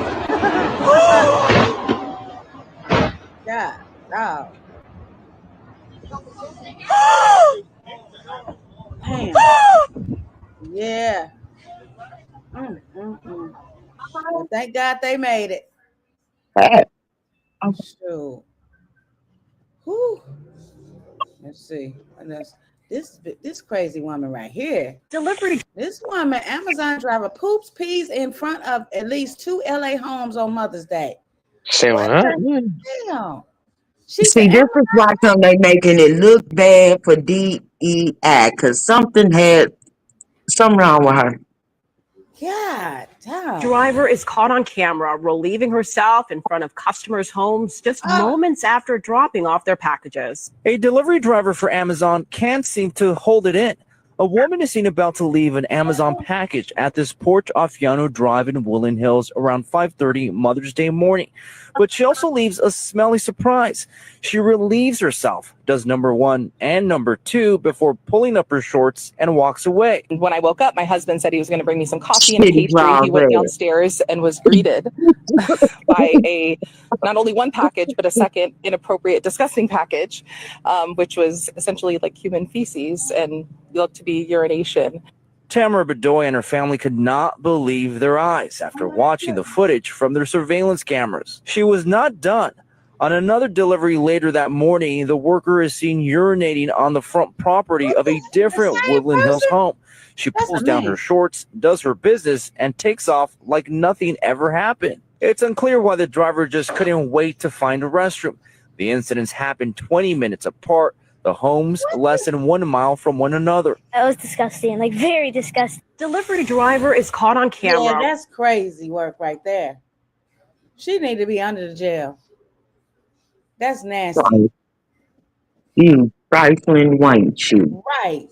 God, oh, damn. Yeah. Mm. Well, thank God they made it.
Hey,
Shoot. Whew. Let's see. This crazy woman right here. This woman, Amazon driver, poops peas in front of at least two LA homes on Mother's Day.
Say
What
what?
the hell? She said,
see, this is why come they making it look bad for DEI, because something wrong with her.
God, damn.
Driver is caught on camera relieving herself in front of customers' homes just
Oh,
moments after dropping off their packages.
A delivery driver for Amazon can't seem to hold it in. A woman is seen about to leave an Amazon package at this Port Afiano Drive in Woodland Hills around 5:30 Mother's Day morning. But she also leaves a smelly surprise. She relieves herself, does number one and number two before pulling up her shorts and walks away.
When I woke up, my husband said he was going to bring me some coffee and a
Shitty
pastry. He went
driver.
downstairs and was greeted by a not only one package, but a second inappropriate, disgusting package, which was essentially like human feces and looked to be urination.
Tamara Bedoya and her family could not believe their eyes after watching the footage from their surveillance cameras. She was not done. On another delivery later that morning, the worker is seen urinating on the front property of a different
Same
Woodland Hills
person?
home. She
That's
pulls
a
down her
man.
shorts, does her business, and takes off like nothing ever happened. It's unclear why the driver just couldn't wait to find a restroom. The incidents happened 20 minutes apart, the homes less than 1 mile from one another.
That was disgusting, like very disgusting.
Delivery driver is caught on
Yeah,
camera.
that's crazy work right there. She need to be under the jail. That's nasty.
Right. You trifling white shoe.
Right.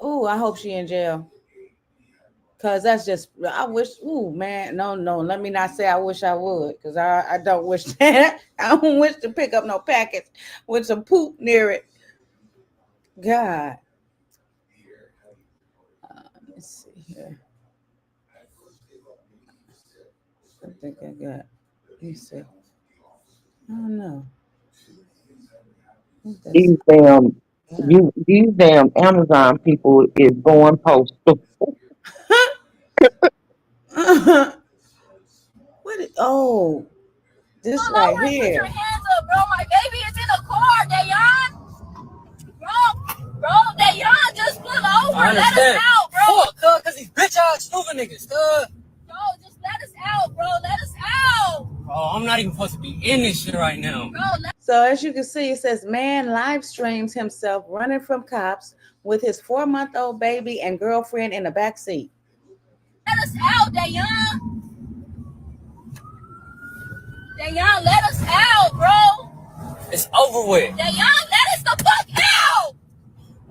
Ooh, I hope she in jail. Cause that's just I wish. Ooh, man, no. Let me not say I wish I would, cause I don't wish that. I don't wish to pick up no packets with some poop near it. God. Let's see here. I think I got. Let me see. I don't know.
These damn Amazon people is going postal.
What? Oh, this
Pull
right
over and put your
here.
hands up, bro. My baby is in the car, Dayon. Bro, Dayon, just pull over. Let us out, bro.
Fuck, cause these bitch ass stupid niggas,
Bro, just let us out, bro. Let us out.
Bro, I'm not even supposed to be in this shit right now.
Bro,
So as you can see, it says man live streams himself running from cops with his 4-month-old baby and girlfriend in the back seat.
let us out, Dayon. Dayon, let us out, bro.
It's over with.
Dayon, let us the fuck out.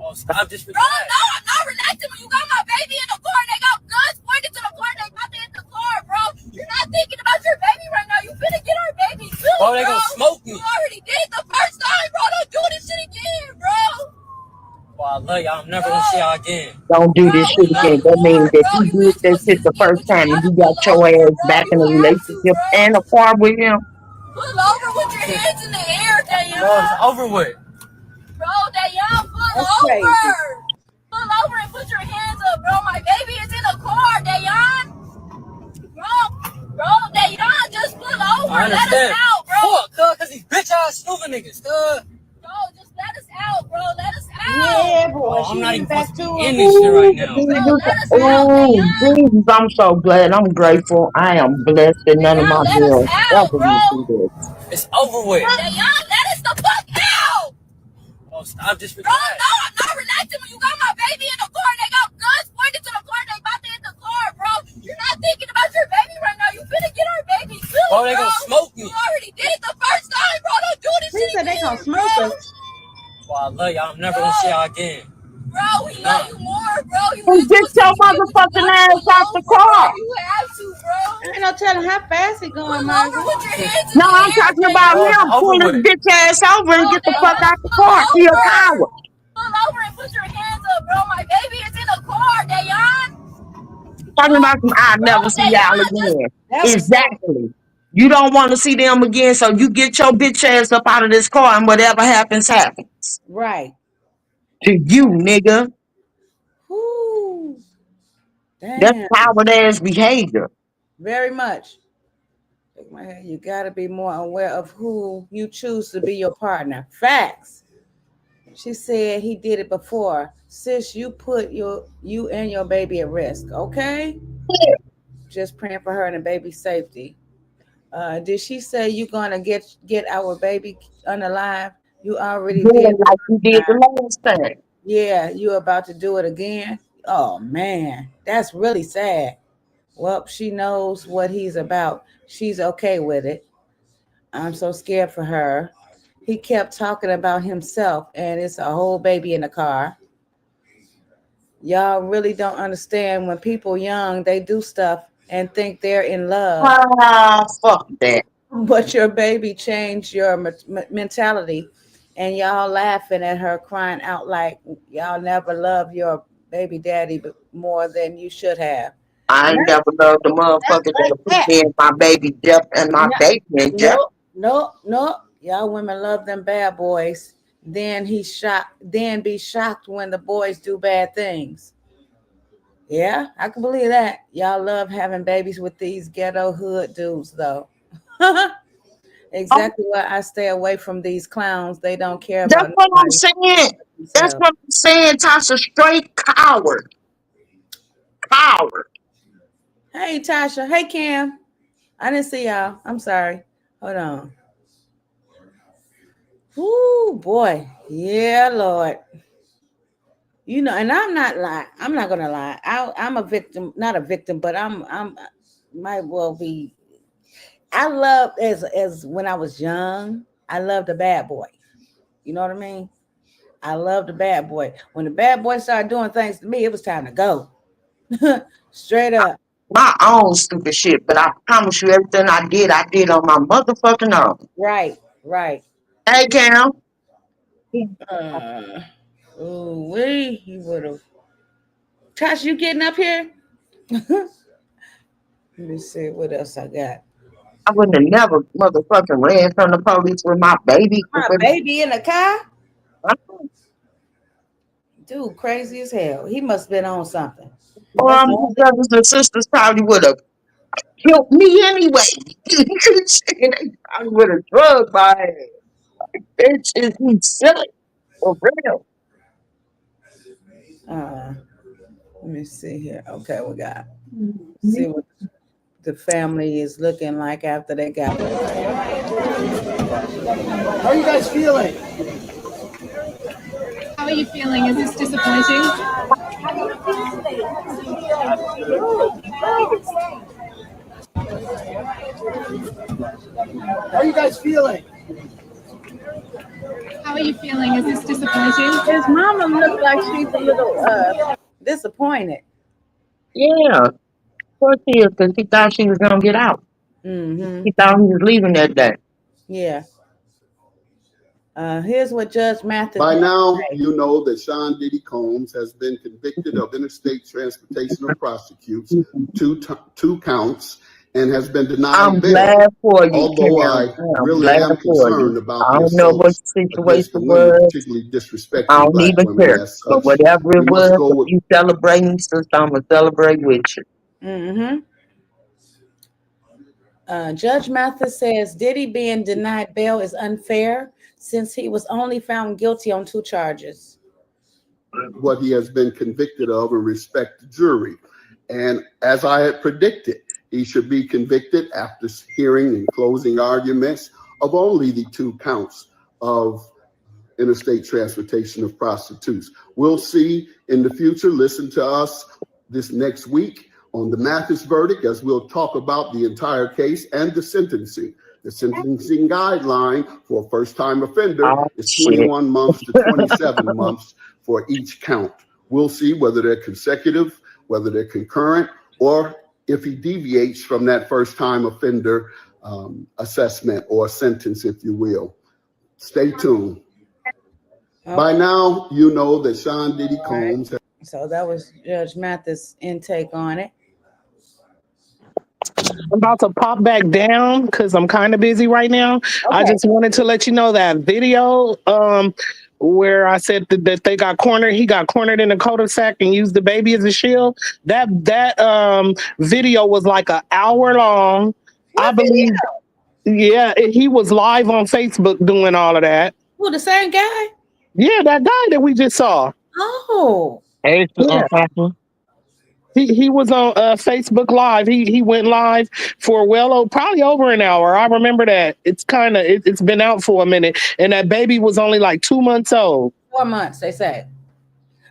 Oh, stop this.
Bro, no, I'm not relaxing when you got my baby in the car and they got guns pointed to the car and they about to hit the car, bro. You're not thinking about your baby right now. You finna get our baby too,
Bro, they gonna smoke me.
You already did the first time, bro. Don't do this shit again, bro.
Bro, I love y'all. I'm never gonna see y'all again.
Don't do this
We
shit
love
again.
you
That
more,
means that
bro.
you
You
did
is
that
gonna see
shit
this
the
again,
first
but you
time and
gotta
you got
pull
your
over,
ass
bro.
back
You
in a
have to,
relationship
bro.
and a car with him.
Pull over with your hands in the air, Dayon.
Bro, it's over with.
Bro, Dayon, pull
That's
over.
crazy.
Pull over and put your hands up, bro. My baby is in the car, Dayon. Bro, Dayon, just pull over.
I
Let
understand.
us out, bro.
Fuck, cause these bitch ass stupid niggas,
Bro, just let us out, bro. Let us
Yeah,
out.
boy,
Bro, I'm
she
not
went
even
back
supposed
to
to be
her.
in this shit right
Ooh,
now.
Bro,
Jesus,
let us out,
oh,
Dayon.
Jesus, I'm so glad. I'm grateful. I am blessed that none of
Dayon,
my
let us
girls
out,
ever went through
bro.
this.
It's over with.
Dayon, let us the fuck out.
Bro, stop this.
Bro, no, I'm not relaxing when you got my baby in the car and they got guns pointed to the car and they about to hit the car, bro. You're not thinking about your baby right now. You finna get our baby too,
Bro, they gonna smoke me.
You already did it the first time, bro. Don't do this
He
shit
said they gonna
again,
smoke
bro.
us.
Bro, I love y'all. I'm never gonna see y'all again.
Bro, we love you more, bro. You
Well,
is
get
gonna see
your
this again, but you
motherfucking
gotta
ass
pull
out the
over, bro.
car.
You have to, bro.
Ain't no telling how fast he going,
Pull over
Margaret.
with your hands in
No,
the
I'm
air,
talking about
Bro, it's
him.
Dayon.
over
Pull his
with.
bitch ass over and
Bro,
get the fuck
Dayon,
out the
pull
car. He a
over.
coward.
Pull over and put your hands up, bro. My baby is in the car, Dayon.
Talking about some, I'll
Bro,
never see y'all
Dayon, just
again.
That was so.
Exactly. You don't want to see them again, so you get your bitch ass up out of this car and whatever happens, happens.
Right.
To you, nigga.
Whoo.
That's
Damn.
coward ass behavior.
Very much. Shake my head. You gotta be more aware of who you choose to be your partner. Facts. She said he did it before. Sis, you put you and your baby at risk. Okay. Just praying for her and the baby's safety. Did she say you gonna get our baby unalive? You already
Do
did
it
the
like you
first
did the
time.
last time.
Yeah, you about to do it again. Oh man, that's really sad. Well, she knows what he's about. She's okay with it. I'm so scared for her. He kept talking about himself, and it's a whole baby in the car. Y'all really don't understand when people young they do stuff and think they're in love,
Ah, fuck that.
but your baby changed your mentality, and y'all laughing at her crying out like y'all never loved your baby daddy more than you should have.
I ain't never loved the
That's
motherfucker
like
that put
that.
me in my baby death and my
No,
baby in death.
no. Y'all women love them bad boys. Then be shocked when the boys do bad things. Yeah, I can believe that. Y'all love having babies with these ghetto hood dudes, though.
Oh,
Exactly why I stay away from these clowns. They don't care
that's
about
what I'm
nobody
saying.
but
That's
themselves.
what I'm saying, Tasha. Straight coward. Coward.
Hey, Tasha. Hey, Cam. I didn't see y'all. I'm sorry. Hold on. Ooh, boy. Yeah, Lord. You know, and I'm not lying. I'm not gonna lie. I'm a victim, not a victim, but I'm might well be. I loved as when I was young. I loved a bad boy. You know what I mean? I loved the bad boy. When the bad boy started doing things to me, it was time to go. Straight up.
My own stupid shit, but I promise you everything I did on my motherfucking own.
Right, right.
Hey, Cam.
Uh, ooh, he would have. Tasha, you getting up here? Let me see what else I got.
I wouldn't have never motherfucking ran from the police with my baby.
My baby in the car? Dude, crazy as hell. He must have been on something. That's the
My
only.
brothers and sisters probably would have killed me anyway. They probably would have drugged my ass. Bitch, is he silly? For real.
Uh, Let me see here. Okay, we got. See what the family is looking like after they got.
How are you guys feeling?
How are you feeling? Is this disappointing?
How are you guys feeling?
How are you feeling? Is this disappointing?
His mama looked like she's a little disappointed.
Yeah, poor kid, because he thought she was going to get out.
Mm-hmm.
He thought he was leaving that day.
Yeah. Here's what Judge Mathis
By
had to
now,
say.
you know that Sean Diddy Combs has been convicted of interstate transportation of prostitutes, two counts, and has been
I'm
denied bail.
glad for you,
Although
Cam.
I
I'm
really
glad
am
for you.
concerned about
I
the
don't know what
assaults
the
against the
situation
women,
was.
particularly
I
disrespecting
don't
black
even
women
care.
as
But
such.
whatever it
We must
was,
go
if
with
you celebrating, sister, I'm going to celebrate with you.
Mm-hmm. Judge Mathis says Diddy being denied bail is unfair since he was only found guilty on 2 charges.
what he has been convicted of and respect the jury. And as I had predicted, he should be convicted after hearing and closing arguments of only the 2 counts of interstate transportation of prostitutes. We'll see in the future. Listen to us this next week on the Mathis verdict as we'll talk about the entire case and the sentencing. The sentencing guideline for a first-time offender
Oh,
is
shit.
21 months to 27 months for each count. We'll see whether they're consecutive, whether they're concurrent, or if he deviates from that first-time offender assessment or sentence, if you will. Stay tuned. By
Okay.
now, you know that Sean Diddy
All right.
Combs.
So that was Judge Mathis' intake on it.
I'm about to pop back down because I'm kind of busy right now. I
Okay.
just wanted to let you know that video where I said that they got cornered, he got cornered in a cul-de-sac and used the baby as a shield. That video was like an hour long. I
What
believe,
video?
yeah, he was live on Facebook doing all of that.
Who, the same guy?
Yeah, that guy that we just saw.
Oh.
Hey,
Yeah.
Pastor.
He was on Facebook Live. He went live for probably over an hour. I remember that. It's been out for a minute, and that baby was only like 2 months old.
4 months, they say.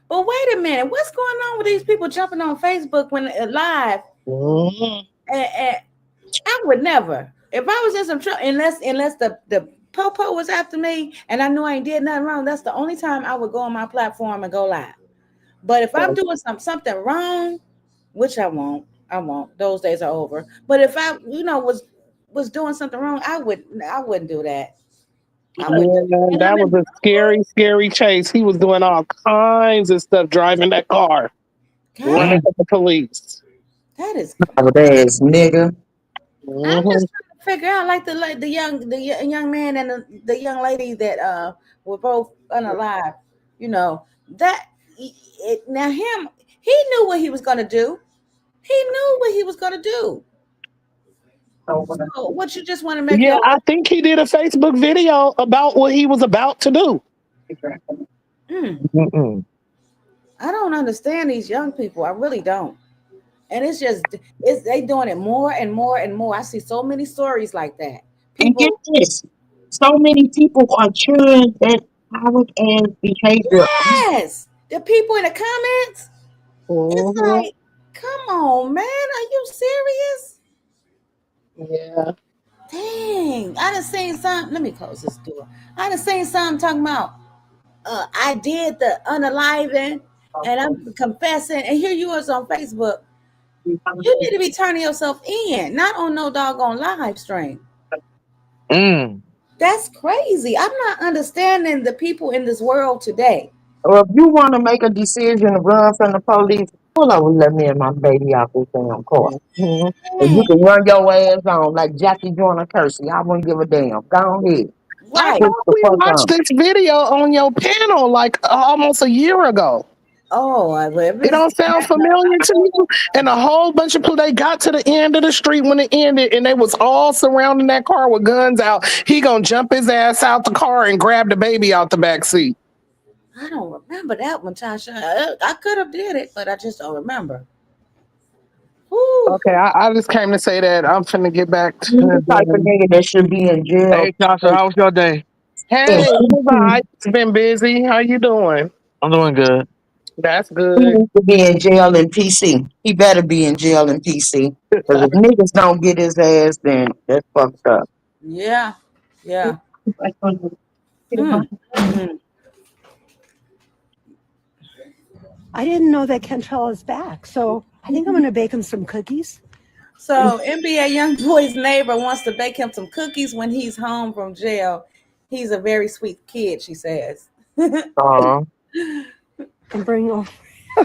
But wait a minute. What's going on with these people jumping on Facebook when live?
Mhm.
And I would never. If I was in some trouble, unless the popo was after me and I knew I ain't did nothing wrong, that's the only time I would go on my platform and go live. But if I'm doing something wrong, which I won't. Those days are over. But if I, was doing something wrong, I wouldn't do that. I wouldn't do
Yeah,
and I'm
that was
in
a scary, scary chase. He was doing all kinds of stuff driving that car,
God,
running from the police.
that is.
Coward ass nigga.
I'm
Mhm.
just trying to figure out, like the young man and the young lady that were both unalive. You know that now him. He knew what he was gonna do. He knew what he was gonna do. So what you just want to make
Yeah,
your
I think he did a Facebook video about what he was about to do.
mm,
Mm-mm.
I don't understand these young people. I really don't. And it's they doing it more and more and more. I see so many stories like that.
And get
People,
this, so many people are cheering that private ass behavior.
yes, the people in the comments. It's
Mhm.
like, come on, man, are you serious?
Yeah.
Dang, I done seen something. Let me close this door. I done seen something talking about I did the unaliving and I'm confessing, and here you is on Facebook. You need to be turning yourself in, not on no doggone live stream.
Mm.
That's crazy. I'm not understanding the people in this world today.
Or if you want to make a decision to run from the police, pull over and let me and my baby out this damn car. Mhm. And you
Man,
can run your ass on like Jackie Joyner Kersey. I wouldn't give a damn. Go ahead.
I
right.
Push
thought
the
we
fuck
watched
on.
this video on your panel like almost a year ago.
Oh, well,
It don't sound familiar to you. And a whole bunch of people, they got to the end of the street when it ended, and they was all surrounding that car with guns out. He gonna jump his ass out the car and grab the baby out the back seat.
I don't remember that one, Tasha. I could have did it, but I just don't remember. Whew.
Okay, I just came to say that I'm finna get back to
You the type of
the.
nigga that should be in jail
Hey, Tasha, how was your day?
and
Hey, it was all
PC.
right. It's been busy. How you doing?
I'm doing good.
That's
He
good.
needs to be in jail in PC. He better be in jail in PC. Because if niggas don't get his ass, then that's fucked up.
Yeah, yeah. Hmm. Hmm.
I didn't know that Kentrell is back, so I think I'm going to bake him some cookies.
So NBA young boy's neighbor wants to bake him some cookies when he's home from jail. He's a very sweet kid, she says.
Uh,
And bring over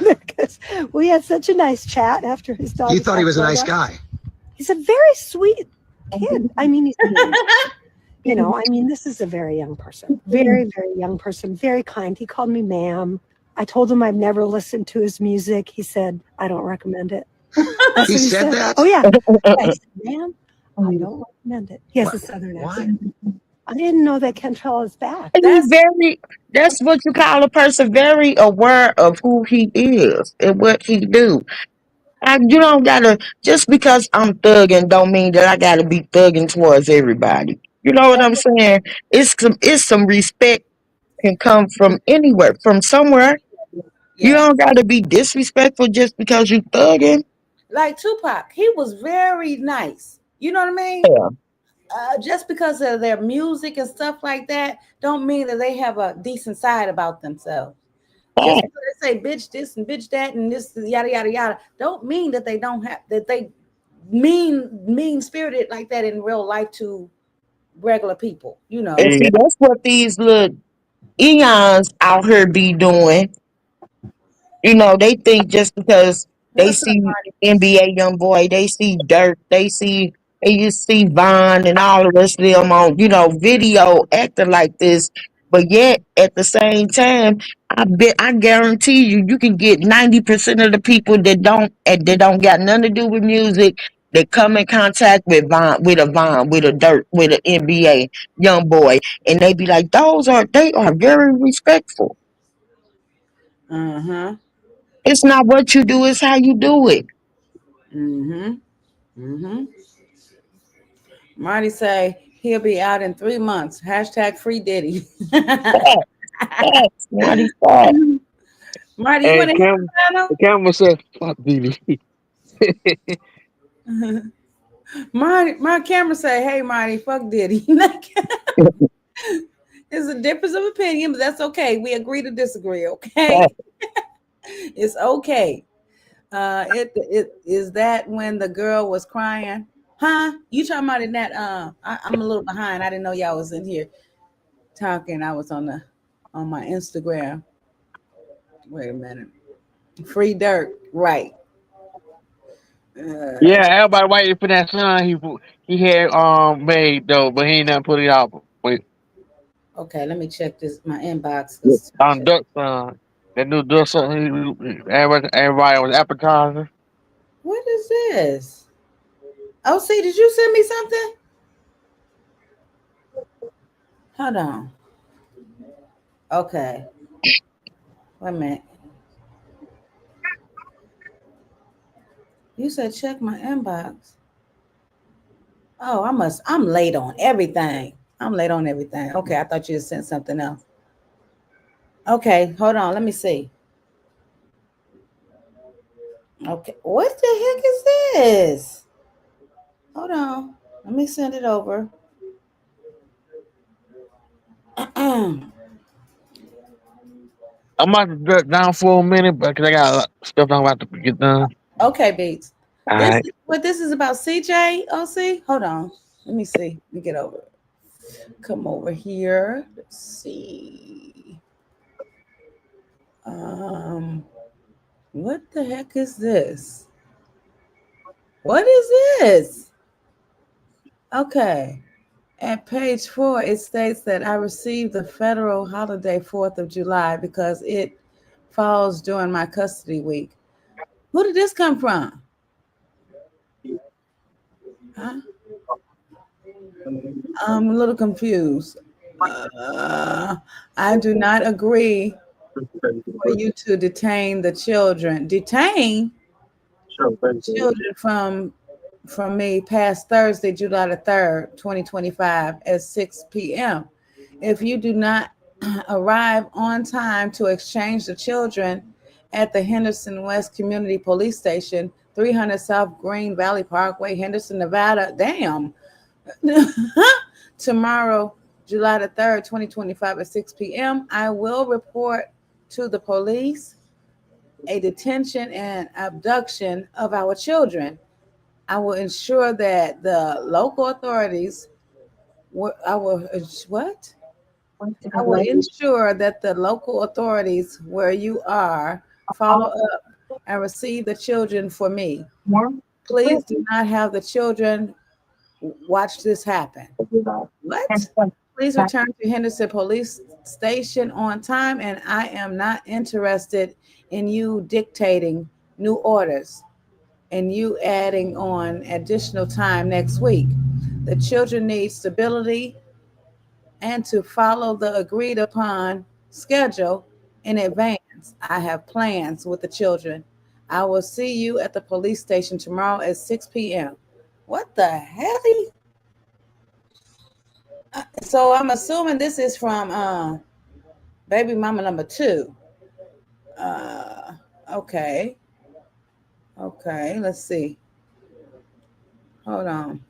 because we had such a nice chat after his dog.
You thought he was a nice guy.
He's a very sweet kid. I mean, I mean, this is a very young person, very, very young person, very kind. He called me ma'am. I told him I've never listened to his music. He said, I don't recommend it. That's
He
what
said that?
Oh, yeah. I said, ma'am, I don't recommend it. He has a southern accent. I didn't know that Kentrell is back.
And that's what you call a person very aware of who he is and what he do. You don't gotta, just because I'm thugging don't mean that I gotta be thugging towards everybody. You know what I'm saying? It's some respect can come from anywhere, from somewhere. You
Yeah.
don't gotta be disrespectful just because you thugging.
Like Tupac, he was very nice. You know what I mean?
Yeah.
Just because of their music and stuff like that, don't mean that they have a decent side about themselves. Just
Fact.
because they say bitch this and bitch that and this yada yada yada, don't mean that they don't have that they mean spirited like that in real life to regular people. You
And
know.
see,
yeah.
that's what these little eons out here be doing. They think just because they
What's up,
see
Marty?
NBA young boy, they see Dirk, they just see Vaughn and all the rest of them on, video acting like this. But yet at the same time, I guarantee you can get 90% of the people that don't got nothing to do with music that come in contact with Vaughn, with a Dirk, with an NBA young boy, and they be like, they are very respectful.
Uh-huh.
It's not what you do, it's how you do it.
Mm-hmm. Mm-hmm. Marty say he'll be out in 3 months. Hashtag free Diddy.
Facts, facts, Marty, facts.
Marty, you
Hey,
want to
Cam,
hit
the camera said, "Fuck Diddy."
the panel? Marty, my camera say, hey Marty, fuck Diddy. It's a difference of opinion, but that's okay. We agree to disagree, okay?
Facts.
It's okay. It is that when the girl was crying, huh? You talking about in that? I'm a little behind. I didn't know y'all was in here talking. I was on my Instagram. Wait a minute. Free Dirt, right? Uh,
Yeah, everybody waiting for that song he had made though, but he ain't never put it out. Wait,
okay, let me check this my inbox because
on Duck song. That new do something. Everybody was appetizing.
What is this? Oh, see, did you send me something? Hold on. Okay. Wait a minute. You said check my inbox. Oh, I'm late on everything. I'm late on everything. Okay, I thought you had sent something else. Okay, hold on. Let me see. Okay, what the heck is this? Hold on. Let me send it over.
I'm about to duck down for a minute, but cause I got a lot of stuff I'm about to get done.
Okay, Beats.
All
This
right.
is what this is about. CJ OC. Hold on. Let me see. Let me get over. Come over here. Let's see. What the heck is this? What is this? Okay. At page 4, it states that I received the federal holiday 4th of July because it falls during my custody week. Who did this come from? Huh? I'm a little confused. I do not agree for you to detain the children. Detain children from me past Thursday, July the 3rd, 2025 at 6 p.m. If you do not arrive on time to exchange the children at the Henderson West Community Police Station, 300 South Green Valley Parkway, Henderson, Nevada, damn, tomorrow, July the 3rd, 2025 at 6 p.m., I will report to the police a detention and abduction of our children. I will ensure that the local authorities, I will, what? I will ensure that the local authorities where you are follow up and receive the children for me. Please do not have the children watch this happen. What? Please return to Henderson Police Station on time, and I am not interested in you dictating new orders and you adding on additional time next week. The children need stability and to follow the agreed upon schedule in advance. I have plans with the children. I will see you at the police station tomorrow at 6 p.m. What the hell? So I'm assuming this is from baby mama number 2. Okay. Okay, let's see. Hold on.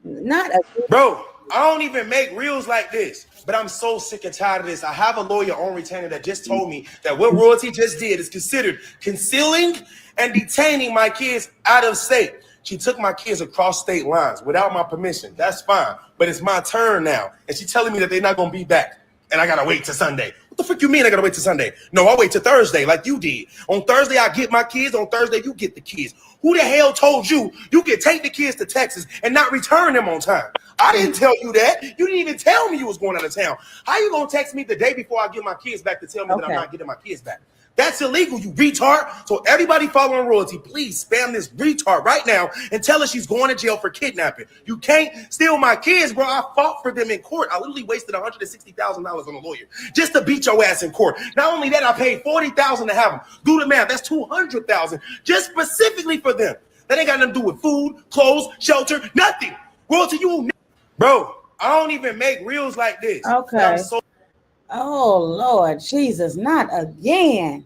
Not a
Bro, I don't even make reels like this, but I'm so sick and tired of this. I have a lawyer on retainer that just told me that what Royalty just did is considered concealing and detaining my kids out of state. She took my kids across state lines without my permission. That's fine, but it's my turn now, and she's telling me that they're not gonna be back, and I gotta wait till Sunday. What the fuck you mean I gotta wait till Sunday? No, I'll wait till Thursday like you did. On Thursday, I get my kids. On Thursday, you get the kids. Who the hell told you you could take the kids to Texas and not return them on time? I didn't tell you that. You didn't even tell me you was going out of town. How you gonna text me the day before I get my kids back to tell me that I'm not getting my kids back? That's illegal, you retard. So everybody following Royalty, please spam this retard right now and tell her she's going to jail for kidnapping. You can't steal my kids, bro. I fought for them in court. I literally wasted $160,000 on a lawyer just to beat your ass in court. Not only that, I paid $40,000 to have them. Do the math. That's $200,000 just specifically for them. That ain't got nothing to do with food, clothes, shelter, nothing. Royalty, you will bro, I don't even make reels like this.
okay. Oh Lord Jesus, not again.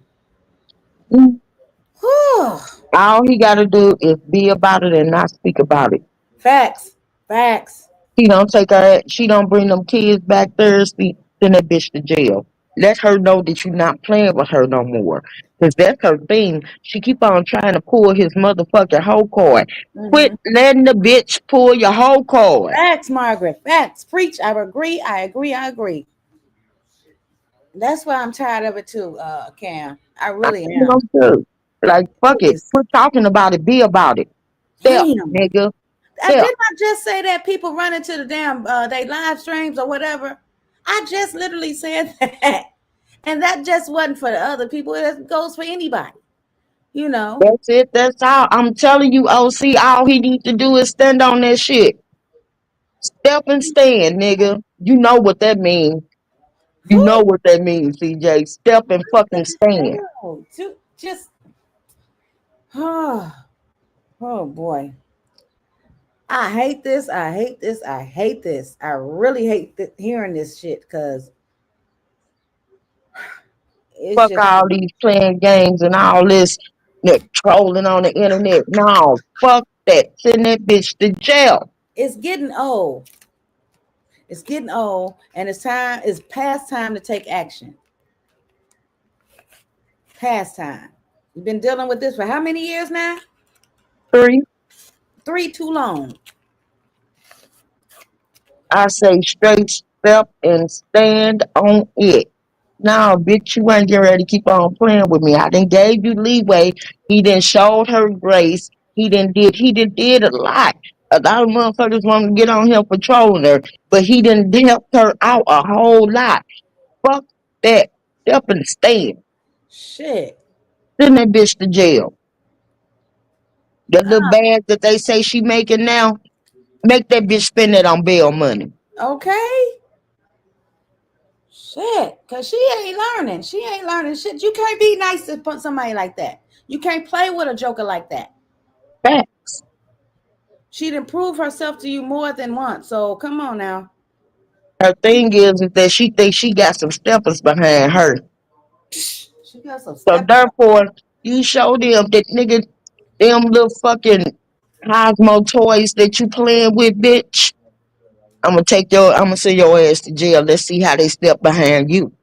All he got to do is be about it and not speak about it.
Facts. Facts.
He don't take her. She don't bring them kids back Thursday. Send that bitch to jail. Let her know that you're not playing with her no more. Cause that's her thing. She keep on trying to pull his motherfucking whole card. Quit letting the bitch pull your whole card.
Facts, Margaret. Facts. Preach. I agree. I agree. I agree. That's why I'm tired of it too, Cam. I really am.
Too. Like, fuck it. Quit talking about it. Be about it. Step,
Damn.
nigga.
I did not just say that people run into the damn they live streams or whatever. I just literally said that. And that just wasn't for the other people. It goes for anybody. You know.
That's it. That's all. I'm telling you, OC, all he needs to do is stand on that shit. Step and stand, nigga. You know what that means. You know what that means, CJ. Step and fucking stand.
Oh, just oh, oh boy. I hate this. I hate this. I hate this. I really hate hearing this shit because it's
Fuck
just
all these playing games and all this trolling on the internet. No, fuck that. Send that bitch to jail.
it's getting old. It's getting old, and it's time. It's past time to take action. Past time. You've been dealing with this for how many years now?
3,
3 too long.
I say straight step and stand on it. No, bitch, you ain't getting ready to keep on playing with me. I done gave you leeway. He done showed her grace. He done did a lot. A lot of motherfuckers want to get on him for trolling her, but he done helped her out a whole lot. Fuck that. Step and stand.
Shit.
Send that bitch to jail. The little bag that they say she making now, make that bitch spend it on bail money.
Okay. Shit. Cause she ain't learning. She ain't learning shit. You can't be nice to somebody like that. You can't play with a joker like that.
Facts.
She'd improve herself to you more than once. So come on now.
Her thing is that she thinks she got some steppers behind her.
She got some
So
step.
therefore, you show them that nigga, them little fucking Cosmo toys that you playing with, bitch. I'm gonna send your ass to jail. Let's see how they step behind you.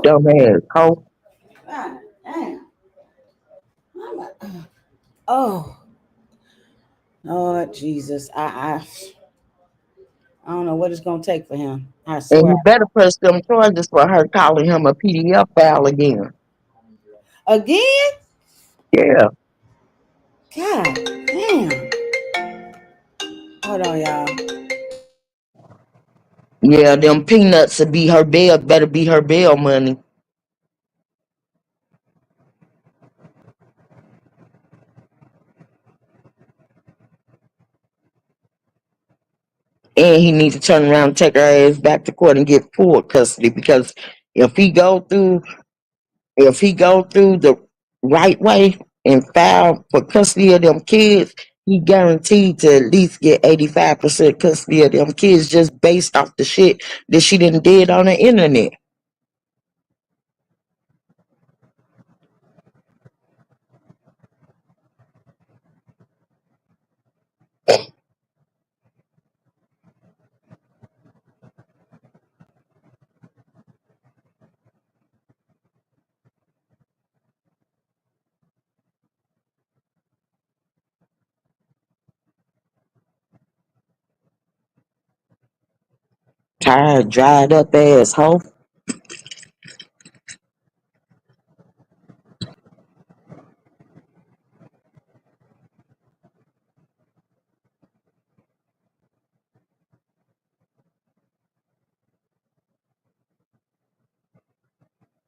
Dumbass hoe.
God damn. Oh, Lord Jesus. I don't know what it's gonna take for him. I
And
swear.
you better press them charges for her calling him a PDF file again.
Again?
Yeah.
God damn. Hold on, y'all.
Yeah, them peanuts will be her bail, better be her bail money. And he needs to turn around and take her ass back to court and get full custody because if he go through the right way and file for custody of them kids, he guaranteed to at least get 85% custody of them kids just based off the shit that she done did on the internet. Tired, dried up asshole.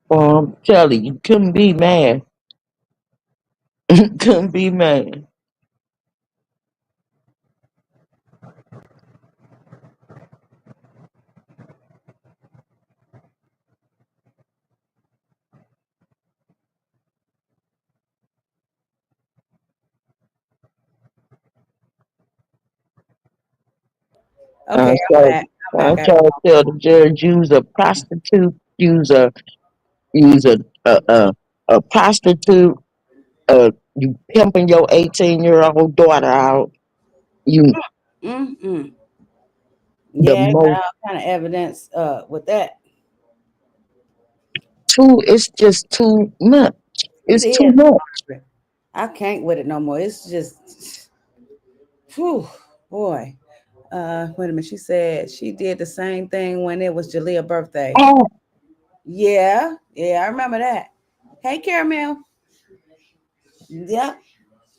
Well, I'm telling you, couldn't be mad. Couldn't be mad.
Okay, I'm
So
back. I'm
I
back.
try to tell the judge, use a prostitute, use a prostitute, you pimping your 18-year-old daughter out. You
Mm-mm.
the
Yeah, got
most
all kind of evidence with that.
it's just too much.
It
It's too
is.
much.
I can't with it no more. It's just whew, boy. Wait a minute. She said she did the same thing when it was Jalea's birthday.
Oh,
Yeah, yeah, I remember that. Hey, Caramel. Yep,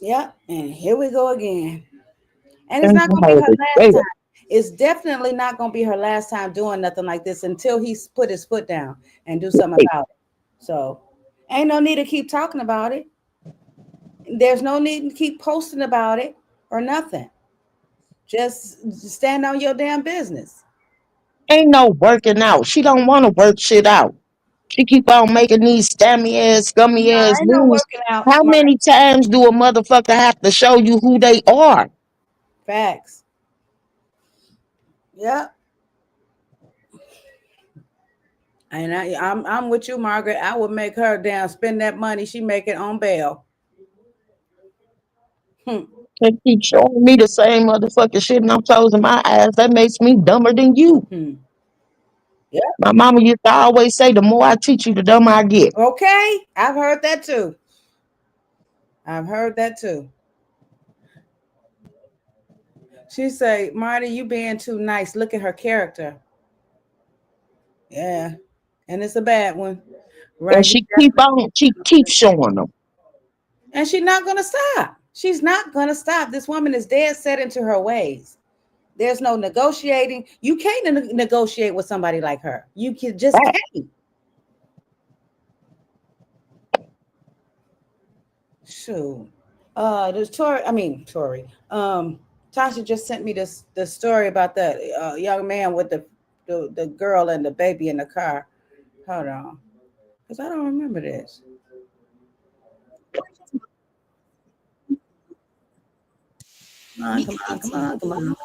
yep. And here we go again. And it's
and
not
you
gonna be
heard
her
it
last
there.
time. it's definitely not going to be her last time doing nothing like this until he's put his foot down and do something about it. So ain't no need to keep talking about it. There's no need to keep posting about it or nothing. Just stand on your damn business.
Ain't no working out. She don't want to work shit out. She keep on making these stammy ass, gummy
No,
ass
ain't no
moves.
working out.
How many times do a motherfucker have to show you who they are?
Facts. Yep. And I'm with you, Margaret. I would make her down spend that money she make it on bail.
They keep showing me the same motherfucking shit and I'm closing my eyes. That makes me dumber than you.
Yep.
My mama used to always say, the more I teach you, the dumber I get.
Okay. I've heard that too. I've heard that too. She say, Marty, you being too nice. Look at her character. Yeah. And it's a bad one.
And
Right.
she keeps showing them.
And she's not going to stop. She's not going to stop. This woman is dead set into her ways. There's no negotiating. You can't negotiate with somebody like her. You just can't. Shoot. Tori. Tasha just sent me the story about that young man with the girl and the baby in the car. Hold on. Because I don't remember this. Come on.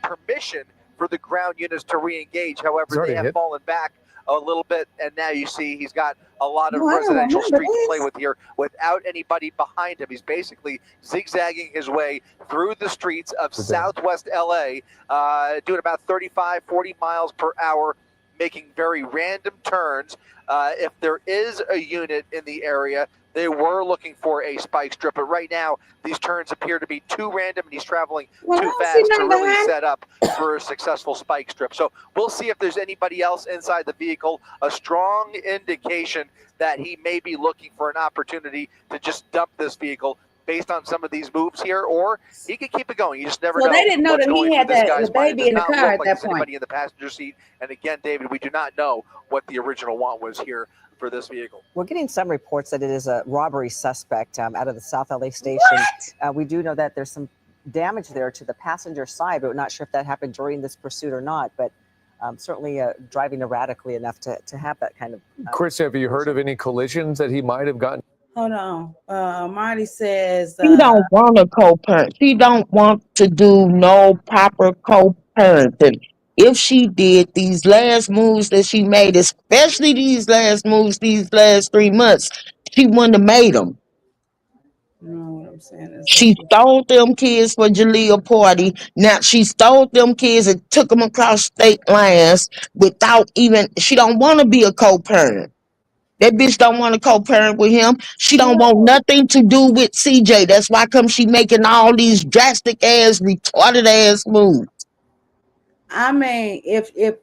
Permission for the ground units to re-engage. However, they have fallen back a little bit, and now you see he's got a lot of residential street to play with here without anybody behind him. He's basically zigzagging his way through the streets of Southwest LA, doing about 35, 40 miles per hour, making very random turns. If there is a unit in the area, they were looking for a spike strip, but right now these turns appear to be too random, and he's traveling too fast to really set up for a successful spike strip. So we'll see if there's anybody else inside the vehicle. A strong indication that he may be looking for an opportunity to just dump this vehicle based on some of these moves here, or he could keep it going. You just never know.
They didn't know
what's
that he
going
had
through this guy's
the
mind.
baby in the
It does not
car
look
at
like
that
there's
point.
anybody in the passenger seat. And again, David, we do not know what the original want was here for this vehicle.
We're getting some reports that it is a robbery suspect out of the South LA station. We do know that there's some damage there to the passenger side, but we're not sure if that happened during this pursuit or not. But certainly driving erratically enough to have that kind of.
Chris, have you heard of any collisions that he might have gotten?
Hold on. Marty says
She don't want a co-parent. She don't want to do no proper co-parenting. If she did these last moves that she made, especially these last moves, these last 3 months, she wouldn't have made them.
No, what I'm saying is
She stole them kids for Jalea party. Now she stole them kids and took them across state lines without even. She don't want to be a co-parent. That bitch don't want to co-parent with him. She don't want nothing to do with CJ. That's why come she making all these drastic ass, retarded ass moves.
I mean, if if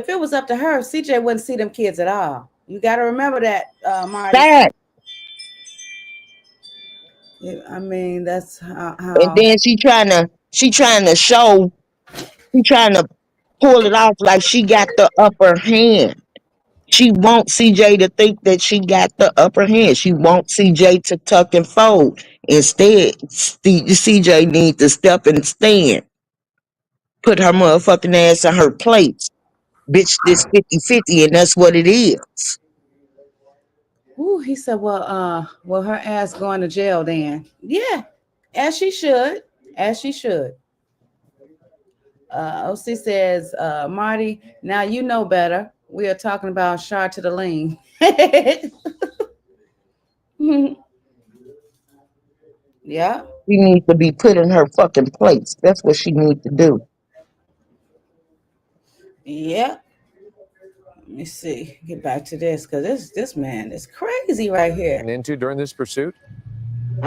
it was up to her, CJ wouldn't see them kids at all. You got to remember that, Marty.
Fact.
Yeah, I mean, that's how.
And then she trying to pull it off like she got the upper hand. She wants CJ to think that she got the upper hand. She wants CJ to tuck and fold. Instead, CJ needs to step and stand. Put her motherfucking ass in her place. Bitch, this 50-50, and that's what it is.
Ooh, he said, well, her ass going to jail then. Yeah, as she should. As she should. OC says, Marty, now you know better. We are talking about Shar to the lean. Yeah.
She needs to be put in her fucking place. That's what she needs to do.
Yeah. Let me see. Get back to this because this man is crazy right here.
And into during this pursuit?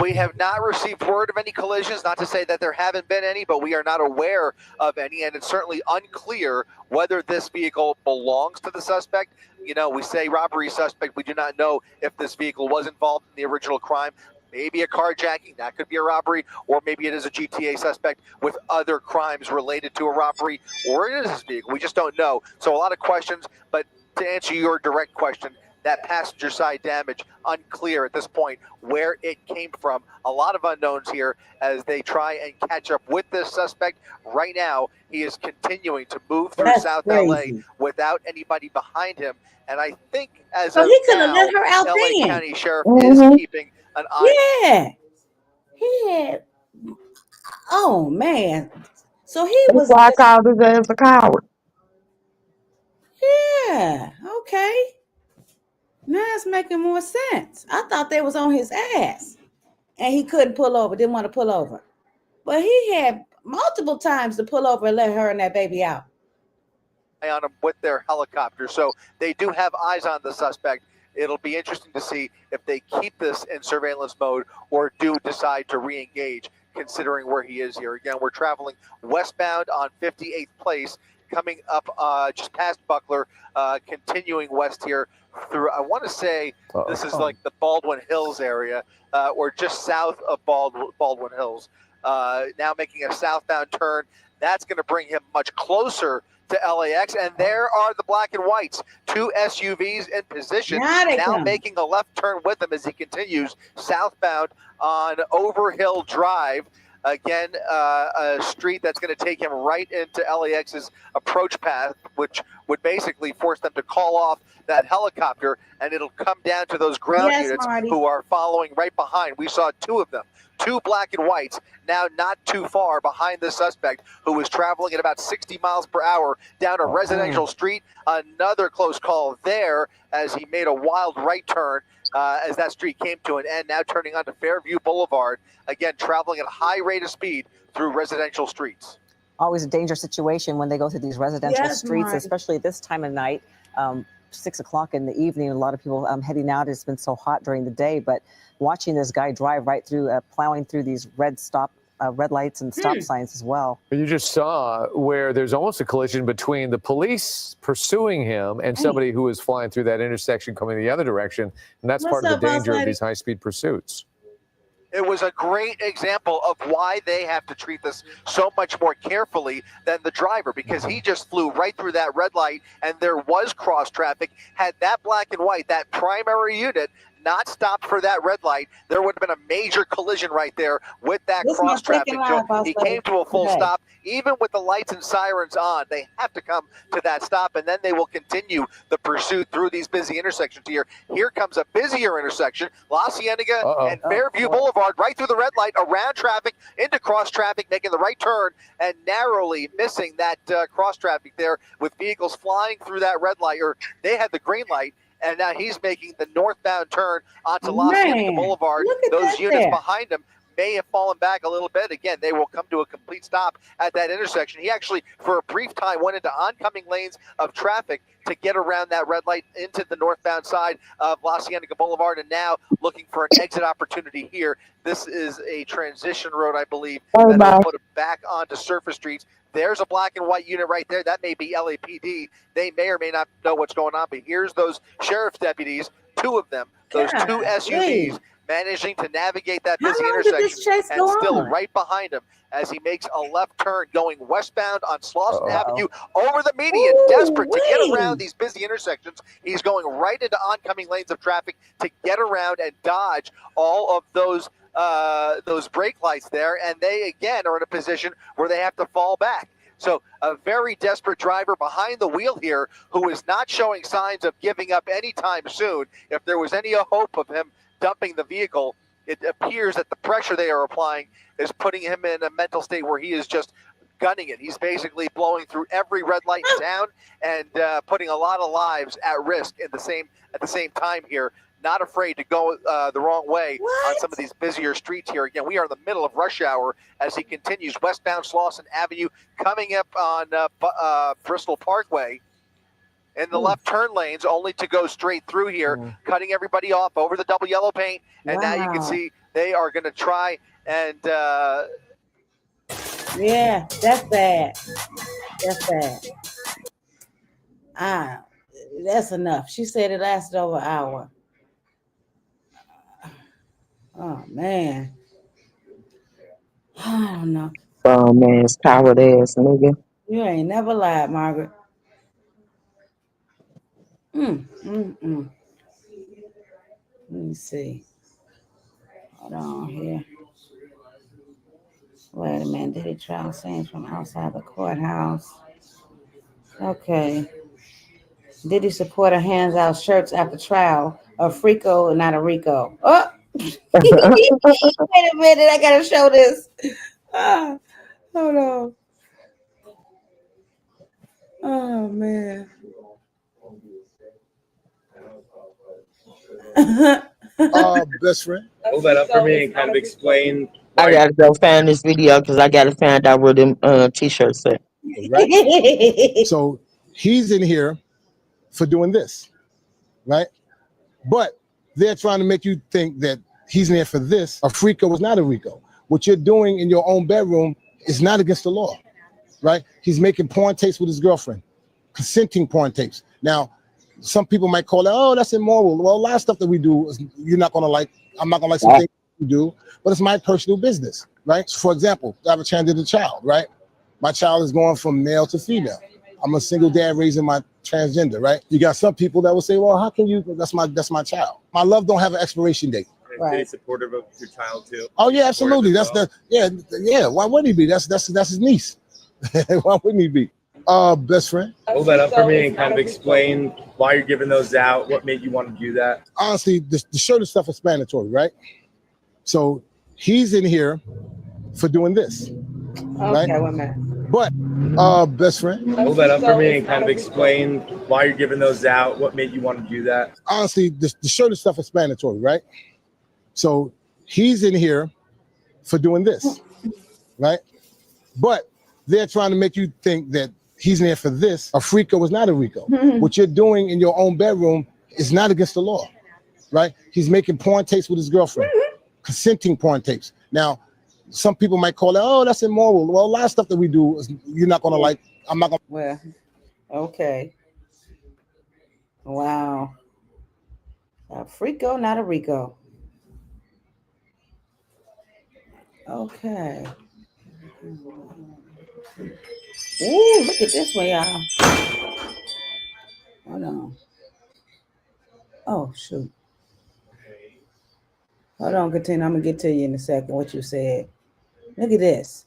We have not received word of any collisions, not to say that there haven't been any, but we are not aware of any, and it's certainly unclear whether this vehicle belongs to the suspect. You know, we say robbery suspect. We do not know if this vehicle was involved in the original crime. maybe a carjacking, that could be a robbery, or maybe it is a GTA suspect with other crimes related to a robbery, or it is his vehicle. We just don't know. So a lot of questions, but to answer your direct question, that passenger side damage, unclear at this point where it came from. A lot of unknowns here as they try and catch up with this suspect. Right now, he is continuing to move through
That's
South LA
crazy.
without anybody behind him. And I think as
So
of
he could have
now,
let her out
LA
then.
County Sheriff is keeping an eye.
Yeah. He had, oh man. So he
That's
was
why I
just,
called his ass a coward.
yeah, okay. Now it's making more sense. I thought they was on his ass and he couldn't pull over, didn't want to pull over. But he had multiple times to pull over and let her and that baby out.
On them with their helicopter. So they do have eyes on the suspect. It'll be interesting to see if they keep this in surveillance mode or do decide to re-engage, considering where he is here. Again, we're traveling westbound on 58th Place, coming up just past Buckler, continuing west here through, I want to say this is like the Baldwin Hills area, or just south of Baldwin Hills. Now making a southbound turn. That's going to bring him much closer to LAX, and there are the black and whites, two SUVs in position, now making a left turn with him as he continues southbound on Overhill Drive. Again, a street that's going to take him right into LAX's approach path, which would basically force them to call off that helicopter, and it'll come down to those ground units who are following right behind. We saw two of them, two black and whites, now not too far behind the suspect, who was traveling at about 60 miles per hour down a residential street. Another close call there as he made a wild right turn as that street came to an end, now turning onto Fairview Boulevard, again traveling at a high rate of speed through residential streets.
Always a dangerous situation when they go through these residential streets,
Marty.
especially this time of night, 6 o'clock in the evening. A lot of people heading out. It's been so hot during the day, but watching this guy drive right through, plowing through these red lights and stop signs as well.
You just saw where there's almost a collision between the police pursuing him and somebody who is flying through that intersection coming the other direction. And that's part of the danger of these high-speed pursuits.
It was a great example of why they have to treat this so much more carefully than the driver, because he just flew right through that red light and there was cross traffic. Had that black and white, that primary unit, not stopped for that red light, there would have been a major collision right there with that cross traffic. He came to a full stop. Even with the lights and sirens on, they have to come to that stop, and then they will continue the pursuit through these busy intersections here. Here comes a busier intersection, La Cienega and Fairview Boulevard, right through the red light, around traffic, into cross traffic, making the right turn, and narrowly missing that cross traffic there with vehicles flying through that red light, or they had the green light. And now he's making the northbound turn onto La Cienega Boulevard. Those units behind him may have fallen back a little bit. Again, they will come to a complete stop at that intersection. He actually, for a brief time, went into oncoming lanes of traffic to get around that red light into the northbound side of La Cienega Boulevard, and now looking for an exit opportunity here. This is a transition road, I believe, that will put him back onto surface streets. There's a black and white unit right there. That may be LAPD. They may or may not know what's going on, but here's those sheriff's deputies, two of them, those two SUVs, managing to navigate that busy intersection, and still right behind him as he makes a left turn going westbound on Slauson Avenue over the median, desperate to get around these busy intersections. He's going right into oncoming lanes of traffic to get around and dodge all of those brake lights there, and they again are in a position where they have to fall back. So a very desperate driver behind the wheel here, who is not showing signs of giving up anytime soon. If there was any hope of him dumping the vehicle, it appears that the pressure they are applying is putting him in a mental state where he is just gunning it. He's basically blowing through every red light in town and putting a lot of lives at risk at the same time here. Not afraid to go the wrong way on some of these busier streets here. Again, we are in the middle of rush hour as he continues westbound Slauson Avenue, coming up on Bristol Parkway in the left turn lanes, only to go straight through here, cutting everybody off over the double yellow paint. And now you can see they are going to try and...
yeah, that's bad. That's bad. That's enough. She said it lasted over an hour. Oh man. I don't know.
Bum ass, coward ass nigga.
You ain't never lied, Margaret. Mm. Let me see. Hold on here. Wait a minute. Diddy trial scenes from outside the courthouse. Okay. Diddy supporter hands out shirts after trial. A Frico, not a Rico. Oh! Wait a minute. I gotta show this. Ah, hold on. Oh man.
Best friend. Hold that up for me and kind of explain
I
why.
gotta go find this video because I gotta find out where them t-shirts at.
Right. So he's in here for doing this, right? But they're trying to make you think that he's in there for this. A Frico is not a Rico. What you're doing in your own bedroom is not against the law, right? He's making porn tapes with his girlfriend, consenting porn tapes. Now, some people might call it, oh, that's immoral. Well, a lot of stuff that we do, you're not gonna like. I'm not gonna like some things you do, but it's my personal business, right? So for example, I have a transgender child, right? My child is going from male to female. I'm a single dad raising my transgender, right? You got some people that will say, well, how can you? That's my child. My love don't have an expiration date.
Right.
Is he supportive of your child too? Oh yeah, absolutely. That's the yeah. Why wouldn't he be? That's his niece. Why wouldn't he be? Best friend. Hold that up for me and kind of explain why you're giving those out. What made you want to do that? Honestly, the shirt and stuff is mandatory, right? So he's in here for doing this, right?
Okay, wait a minute.
But best friend. Hold that up for me and kind of explain why you're giving those out. What made you want to do that? Honestly, the shirt and stuff is mandatory, right? So he's in here for doing this, right? But they're trying to make you think that he's in there for this. A Frico is not a Rico. What you're doing in your own bedroom is not against the law, right? He's making porn tapes with his girlfriend, consenting porn tapes. Now, some people might call it, oh, that's immoral. Well, a lot of stuff that we do, you're not gonna like. I'm not gonna.
Well, okay. Wow. A Frico, not a Rico. Okay. Ooh, look at this one, y'all. Hold on. Oh, shoot. Hold on, Katina. I'm going to get to you in a second, what you said. Look at this.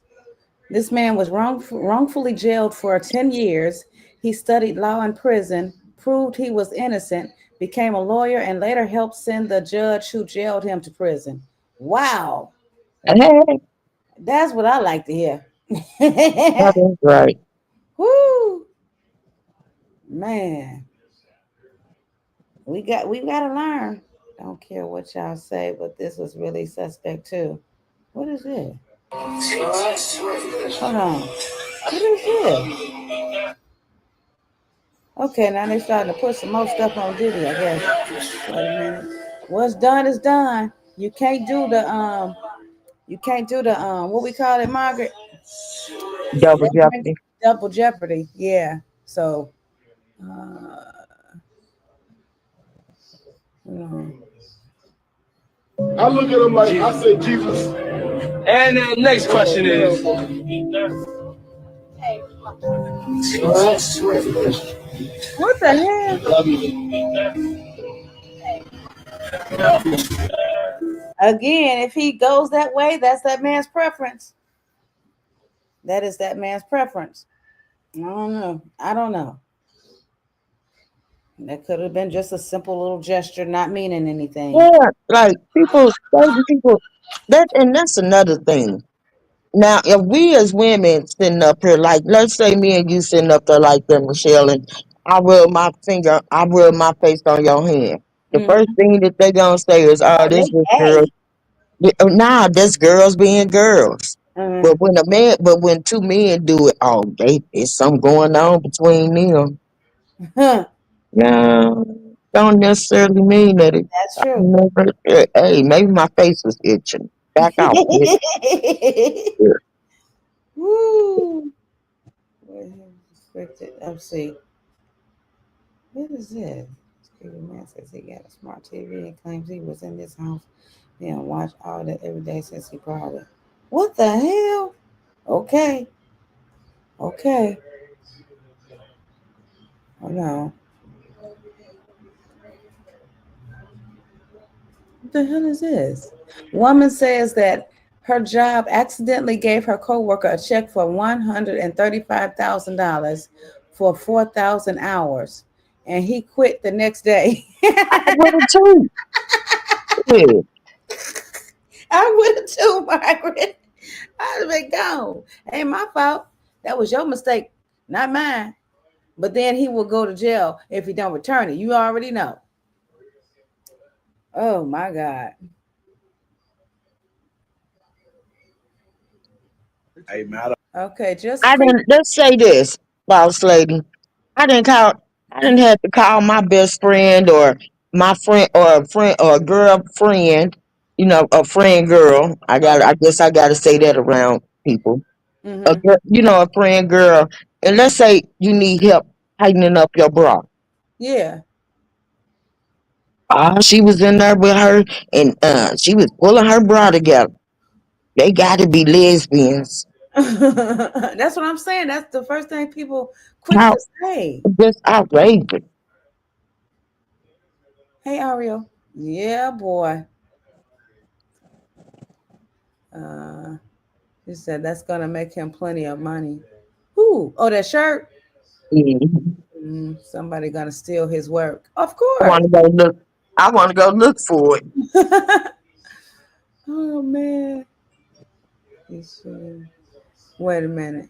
This man was wrongfully jailed for 10 years. He studied law in prison, proved he was innocent, became a lawyer, and later helped send the judge who jailed him to prison. Wow. That's what I like to hear.
That is right.
Woo. Man. We got to learn. Don't care what y'all say, but this was really suspect too. What is it? Hold on. What is this? Okay, now they starting to put some more stuff on Diddy, I guess. Wait a minute. What's done is done. You can't do the what we call it, Margaret?
Double jeopardy.
Double jeopardy. Yeah. So
I look at him like I say, Jesus. And the next question is.
what the hell? Again, if he goes that way, that's that man's preference. That is that man's preference. I don't know. That could have been just a simple little gesture, not meaning anything.
Yeah, like certain people, that's another thing. Now, if we as women sitting up here, like, let's say me and you sitting up there like that, Michelle, and I rub my face on your hand. The first thing that they gonna say is, oh, this is girl. Nah, that's girls being girls. But when two men do it, oh, there's something going on between them. No, don't necessarily mean that.
That's true.
Hey, maybe my face was itching. Back out.
Woo. Let's see. What is this? Steven Man says he got a smart TV and claims he was in this house Yeah, watch all that every day since he brought it. What the hell? Okay. Okay. Oh no. What the hell is this? Woman says that her job accidentally gave her coworker a check for $135,000 for 4,000 hours, and he quit the next day.
I would have too. Yeah.
I would have too, Margaret. I'd have been gone. Ain't my fault. That was your mistake, not mine. But then he will go to jail if he don't return it. You already know. Oh my God.
Hey man,
Okay, just
I
creep.
didn't. Let's say this, boss lady. I didn't call. I didn't have to call my best friend or my friend or a friend or a girlfriend. You know, a friend girl. I got. I guess I got to say that around people.
Mm-hmm.
You know, a friend girl. And let's say you need help tightening up your bra.
Yeah.
She was in there with her, and she was pulling her bra together. They got to be lesbians.
That's what I'm saying. That's the first thing people quick
How
to say.
just outrageous.
Hey, Ariel. Yeah, boy. Uh, he said that's gonna make him plenty of money. Who? Oh, that shirt.
Mhm.
Somebody gonna steal his work. Of
I
course.
want to go look. I want to go look for it.
Oh man. He said, wait a minute.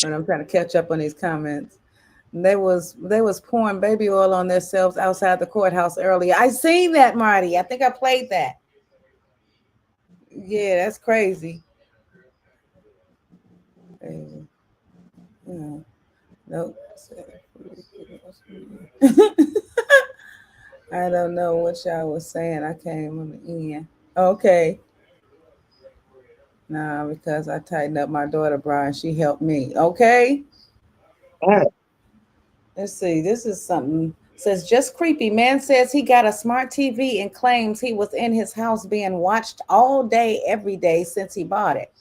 But I'm trying to catch up on these comments. They was pouring baby oil on themselves outside the courthouse earlier. I seen that, Marty. I think I played that. Yeah, that's crazy. Crazy. Yeah. Nope. I don't know what y'all was saying. I came on the end. Okay. Nah, because I tightened up my daughter, Brian. She helped me. Okay. Let's see. This is something. Says just creepy. Man says he got a smart TV and claims he was in his house being watched all day, every day since he bought it.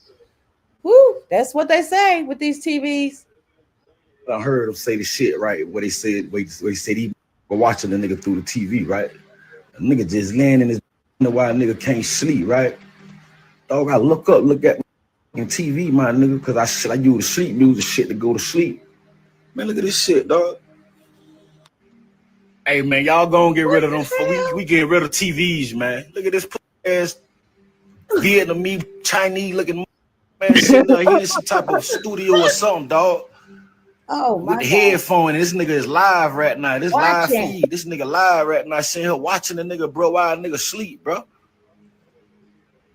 Woo! That's what they say with these TVs.
I heard him say the shit right. What he said he was watching the nigga through the TV, right? The nigga just laying in his why a nigga can't sleep, right? Dog, I look up, look at in TV, my nigga, cause I use sleep music shit to go to sleep. Man, look at this shit, dog. Hey man, y'all gonna get rid of them. We getting rid of TVs, man. Look at this ass Vietnamese, Chinese looking man sitting there. He in some type of studio or something, dog.
Oh
With
my
the
God.
headphone, and this nigga is live right now. This live
Watching.
feed. This nigga live right now. Seeing her watching the nigga, bro. While a nigga sleep, bro.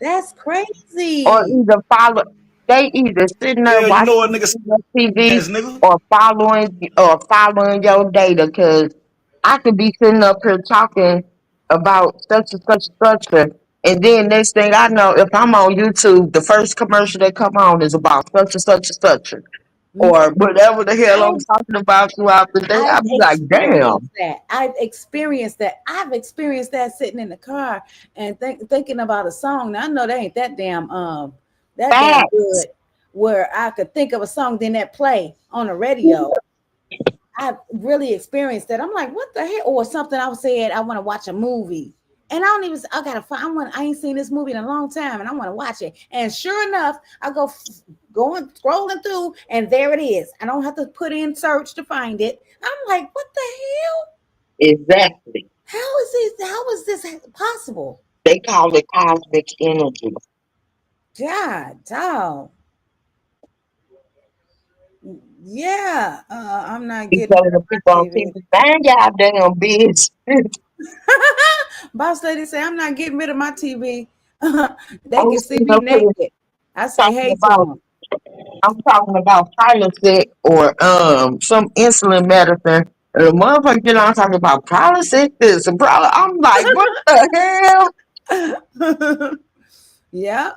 That's
Or
crazy.
either follow. They either sitting there
Yeah, you know what
watching
nigga
TV
ass nigga.
or following your data. Cause I could be sitting up here talking about such and such structure, and then next thing I know, if I'm on YouTube, the first commercial that come on is about such and such and such, or whatever the hell I'm
I've
talking about throughout the day.
I've
I be like,
experienced
damn.
that. I've experienced that sitting in the car and thinking about a song. Now I know that ain't that damn
Facts.
good where I could think of a song then that play on the radio. I've really experienced that. I'm like, what the hell? Or something I said, I want to watch a movie. And I gotta find I ain't seen this movie in a long time and I want to watch it. And sure enough, I go going scrolling through and there it is. I don't have to put in search to find it. I'm like, what the hell?
Exactly.
How is this possible?
They call it cosmic energy.
God, dog. Yeah, I'm not
Be
getting
telling
rid of
the
my
people on
TV.
TV, man, y'all damn bitch.
Boss lady say I'm not getting rid of my TV. They
I'm
can see
sitting
me
up here
naked. I say
talking
hey to
about
them.
I'm talking about Prilosec or some insulin medicine. And the motherfucker get on talking about Prilosec this and I'm like, what the hell?
Yeah,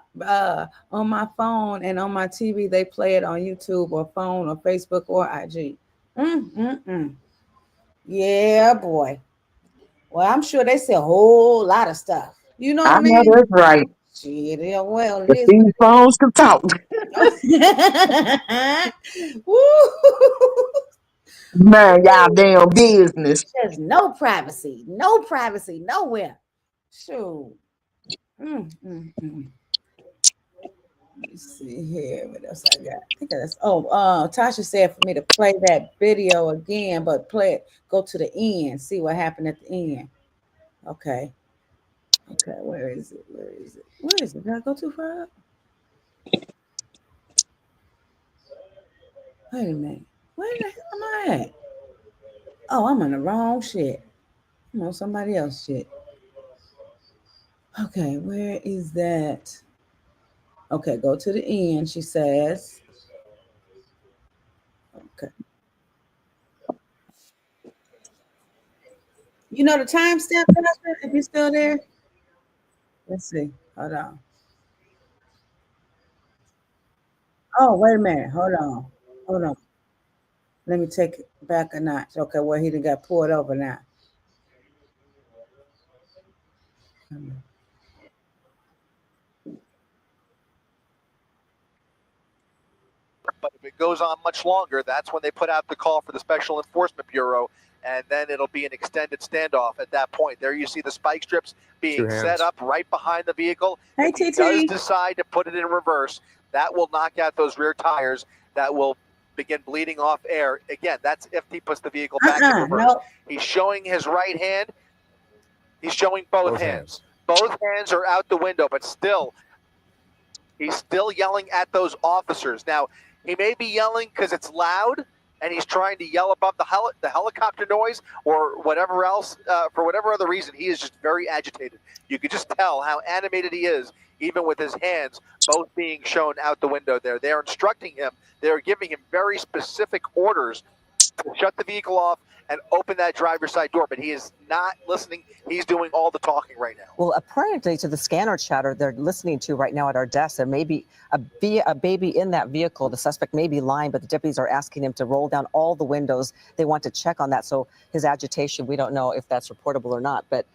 on my phone and on my TV, they play it on YouTube or phone or Facebook or IG. Yeah, boy. Well, I'm sure they say a whole lot of stuff. You know what
I
I
know
mean?
that's right.
Shit, yeah, well, it
But
is what
these phones can talk.
it is. Woo!
Man, y'all damn business.
There's no privacy. No privacy nowhere. Shoot. Mm. Let me see here. What else I got? I think that's Tasha said for me to play that video again, but play it, go to the end, see what happened at the end. Okay. Okay, where is it? Where is it? Where is it? Did I go too far up? Wait a minute. Where the hell am I at? Oh, I'm on the wrong shit. I'm on somebody else shit. Okay, where is that? Okay, go to the end, she says. Okay. You know the timestamp, if you're still there? Let's see. Hold on. Oh, wait a minute. Hold on. Hold on. Let me take it back a notch. Okay, well, he done got pulled over now.
But if it goes on much longer, that's when they put out the call for the Special Enforcement Bureau, and then it'll be an extended standoff at that point. There you see the spike strips being set up right behind the vehicle.
Hey,
If he
TT.
does decide to put it in reverse, that will knock out those rear tires. That will begin bleeding off air. Again, that's if he puts the vehicle back in reverse.
No.
He's showing his right hand. He's showing both hands. Both hands are out the window, but still, he's still yelling at those officers. Now, he may be yelling because it's loud and he's trying to yell above the helicopter noise or whatever else. For whatever other reason, he is just very agitated. You could just tell how animated he is, even with his hands both being shown out the window there. They are instructing him. They are giving him very specific orders to shut the vehicle off and open that driver's side door, but he is not listening. He's doing all the talking right now.
Well, apparently to the scanner chatter they're listening to right now at our desk, there may be a baby in that vehicle. The suspect may be lying, but the deputies are asking him to roll down all the windows. They want to check on that. So his agitation, we don't know if that's reportable or not. But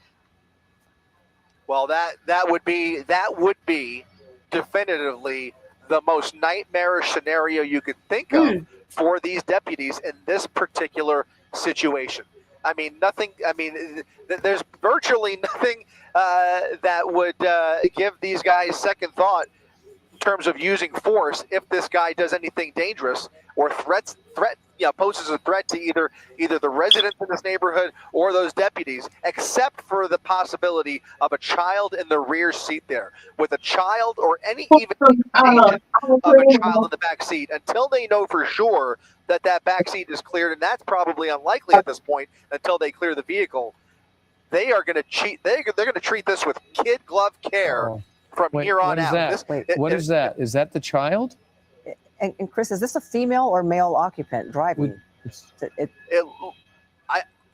well, that would be definitively the most nightmarish scenario you could think of for these deputies in this particular situation. I mean, nothing. I mean, there's virtually nothing that would give these guys second thought in terms of using force if this guy does anything dangerous or poses a threat to either the residents in this neighborhood or those deputies, except for the possibility of a child in the rear seat there. With a child or any even indication of a child in the back seat, until they know for sure that back seat is cleared, and that's probably unlikely at this point until they clear the vehicle, they are going to cheat. They're going to treat this with kid glove care from here on out.
What is that? Is that the child?
and Chris, is this a female or male occupant driving?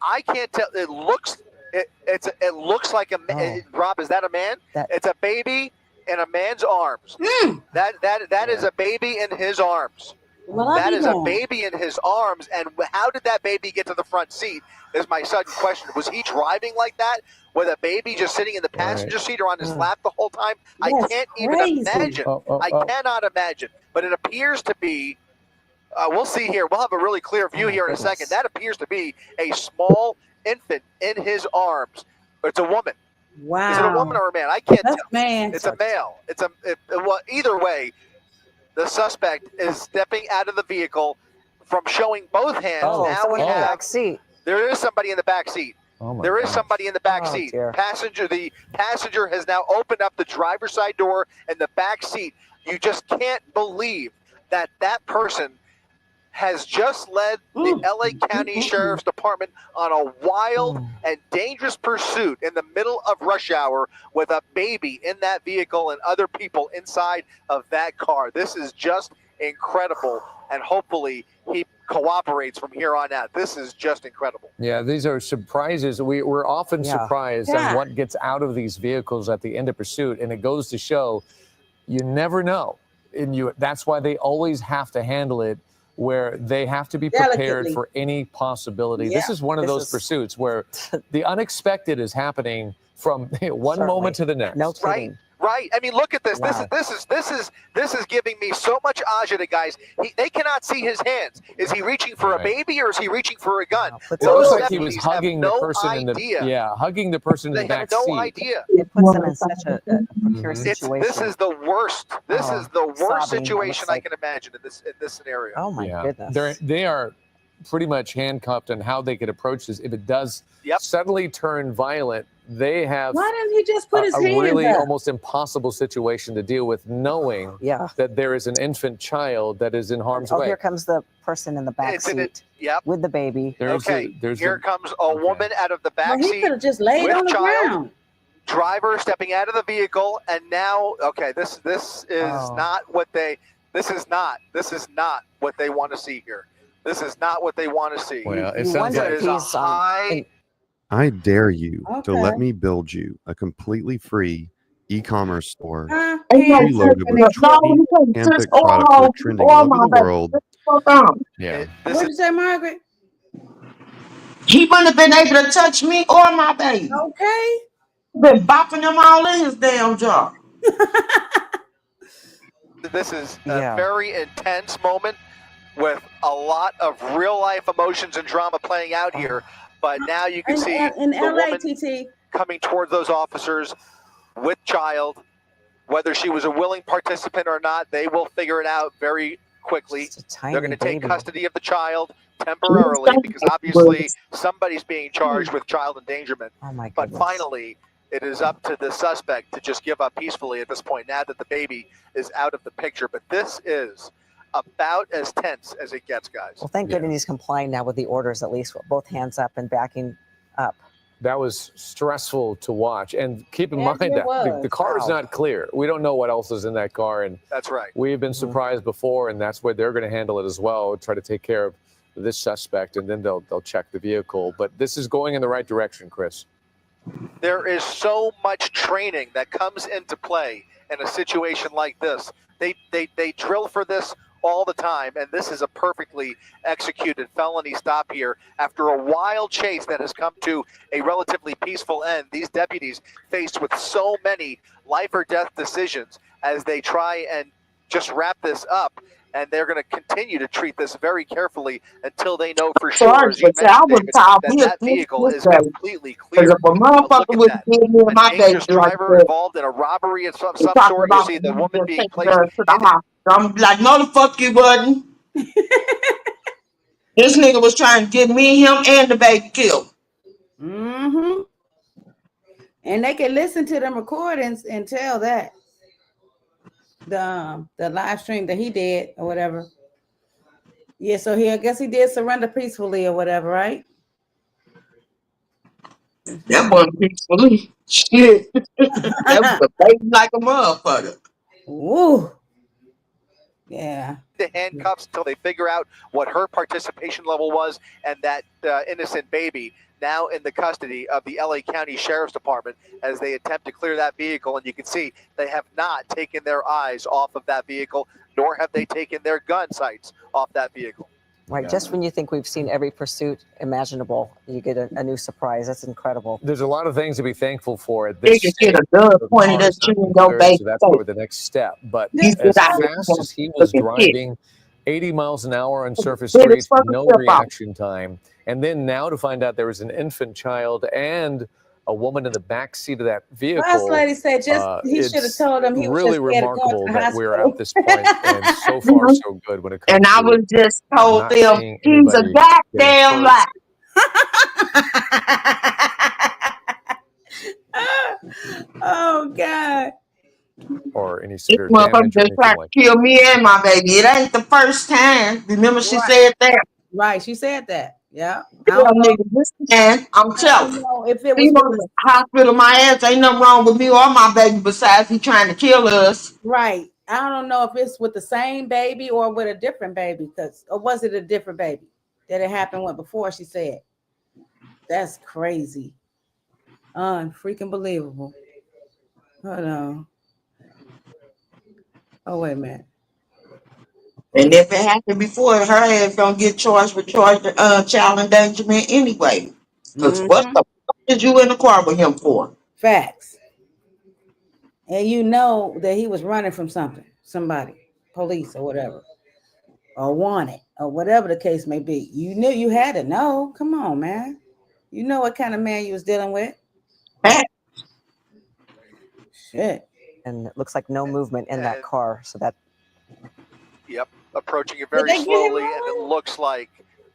I can't tell. It looks like a Rob. Is that a man? It's a baby in a man's arms. That is a baby in his arms. That is a baby in his arms. And how did that baby get to the front seat? Is my sudden question. Was he driving like that with a baby just sitting in the passenger seat or on his lap the whole time? I can't even imagine. I cannot imagine. But it appears to be. We'll see here. We'll have a really clear view here in a second. That appears to be a small infant in his arms. It's a woman.
Wow.
Is it a woman or a man? I can't tell.
Man.
It's a male. Well, either way, the suspect is stepping out of the vehicle from showing both hands. Now we have
back seat.
There is somebody in the back seat. There is somebody in the back seat.
Dear.
The passenger has now opened up the driver's side door and the back seat. You just can't believe that person has just led the LA County Sheriff's Department on a wild and dangerous pursuit in the middle of rush hour with a baby in that vehicle and other people inside of that car. This is just incredible, and hopefully he cooperates from here on out. This is just incredible.
Yeah, these are surprises. We're often surprised on what gets out of these vehicles at the end of pursuit, and it goes to show you never know. And that's why they always have to handle it where they have to be prepared
Delicately.
for any possibility. This
Yeah.
is one of those pursuits where the unexpected is happening from one moment to the next.
No
Right,
kidding.
right. I mean, look at this.
Wow.
This is giving me so much agita, guys. They cannot see his hands. Is he reaching for a baby or is he reaching for a gun?
It
Those
looks like he was
deputies have
hugging the
no
person
idea.
hugging the person in
They
the back
have no
seat.
idea.
It puts them in such a precarious
This
situation.
is the worst. This is the worst
sobbing, it
situation
looks
I
like.
can imagine in this scenario.
Oh my goodness.
They are pretty much handcuffed on how they could approach this. If it does suddenly turn violent, they have
Why didn't he just put his
a
hands
really
up?
almost impossible situation to deal with, knowing that there is an infant child that is in harm's way.
Here comes the person in the back seat with the baby.
Here comes a woman out of the back
He
seat
could have just laid
with
on the
child.
ground.
Driver stepping out of the vehicle, and now this is not what they want to see here. This is not what they want to see.
Well, it
You
sounds
wonder
like
if he's high.
I dare you to
Okay.
let me build you a completely free e-commerce store
Ain't no
preloaded with
no,
20
you can't
handpicked
just
products that are trending all over the world.
Yeah.
What'd you say, Margaret?
He wouldn't have been able to touch me or my baby.
Okay.
Been bopping them all in his damn jaw.
This is a very intense moment with a lot of real life emotions and drama playing out here. But now you can see
in
the
LA,
woman
TT.
coming towards those officers with child. Whether she was a willing participant or not, they will figure it out very quickly. They're going to take custody of the child temporarily because obviously somebody's being charged with child endangerment.
Oh my
But
goodness.
finally, it is up to the suspect to just give up peacefully at this point now that the baby is out of the picture. But this is about as tense as it gets, guys.
Well, thank goodness he's complying now with the orders, at least with both hands up and backing up.
That was stressful to watch. And keep in
Yes,
mind
it
that
was.
the car is
Wow.
not clear. We don't know what else is in that car. And
that's right.
We've been surprised before, and that's where they're going to handle it as well, try to take care of this suspect, and then they'll check the vehicle. But this is going in the right direction, Chris.
There is so much training that comes into play in a situation like this. They drill for this all the time, and this is a perfectly executed felony stop here. After a wild chase that has come to a relatively peaceful end, these deputies faced with so many life or death decisions as they try and just wrap this up, and they're going to continue to treat this very carefully until they know for sure, as you mentioned, David, that vehicle is completely clear.
Because if a motherfucker would give me my baby
Dangerous
like
driver
that,
involved in a robbery of some
talking
sort. You
about
see the woman
just
being
taking
placed
her to the hospital. I'm like, no, the fuck you wasn't. This nigga was trying to get me, him, and the baby killed.
Mm-hmm. And they can listen to them recordings and tell that the live stream that he did or whatever. Yeah, so I guess he did surrender peacefully or whatever, right?
That wasn't peacefully. Shit. That was a baby like a motherfucker.
Ooh. Yeah.
The handcuffs until they figure out what her participation level was, and that innocent baby now in the custody of the LA County Sheriff's Department as they attempt to clear that vehicle. And you can see they have not taken their eyes off of that vehicle, nor have they taken their gun sights off that vehicle.
Right, just when you think we've seen every pursuit imaginable, you get a new surprise. That's incredible.
There's a lot of things to be thankful for at this
They
stage.
get a gun
The
pointed
car
at
is
you
not
and go
cleared,
back.
so that's probably the next step. But as fast as he was driving, 80 miles an hour on surface streets, no reaction time. And then now to find out there was an infant child and a woman in the back seat of that vehicle.
Last lady said he should have told him he was
really
just scared of going
remarkable
to the
that we're
hospital.
at this point, and so far so good when it comes
And
to
I was just told
not
them
seeing
he's a
anybody
goddamn
getting hurt.
lie.
Oh God.
Or any
This
severe
motherfucker
damage or
just tried
anything
to
like
kill me and my baby. It ain't the first time. Remember she said that?
Right, she said that. Yeah.
Yeah, nigga, this man, I'm telling you.
know if it
He
was
on the hospital, my ass ain't nothing wrong with me or my baby besides he trying to kill us.
right. I don't know if it's with the same baby or with a different baby, or was it a different baby that it happened with before? She said. That's crazy. Unfreaking believable. Hold on. Oh, wait a minute.
And if it happened before, her ass gonna get charged with child endangerment anyway. Because what
Mm-hmm.
the fuck did you in the car with him for?
Facts. And you know that he was running from somebody, police or whatever, or wanted, or whatever the case may be. You knew you had to know. Come on, man. You know what kind of man you was dealing with. Shit.
And it looks like no movement in that car. So that.
Yep, approaching it
Did
very
they get him
slowly, and it
on?
looks like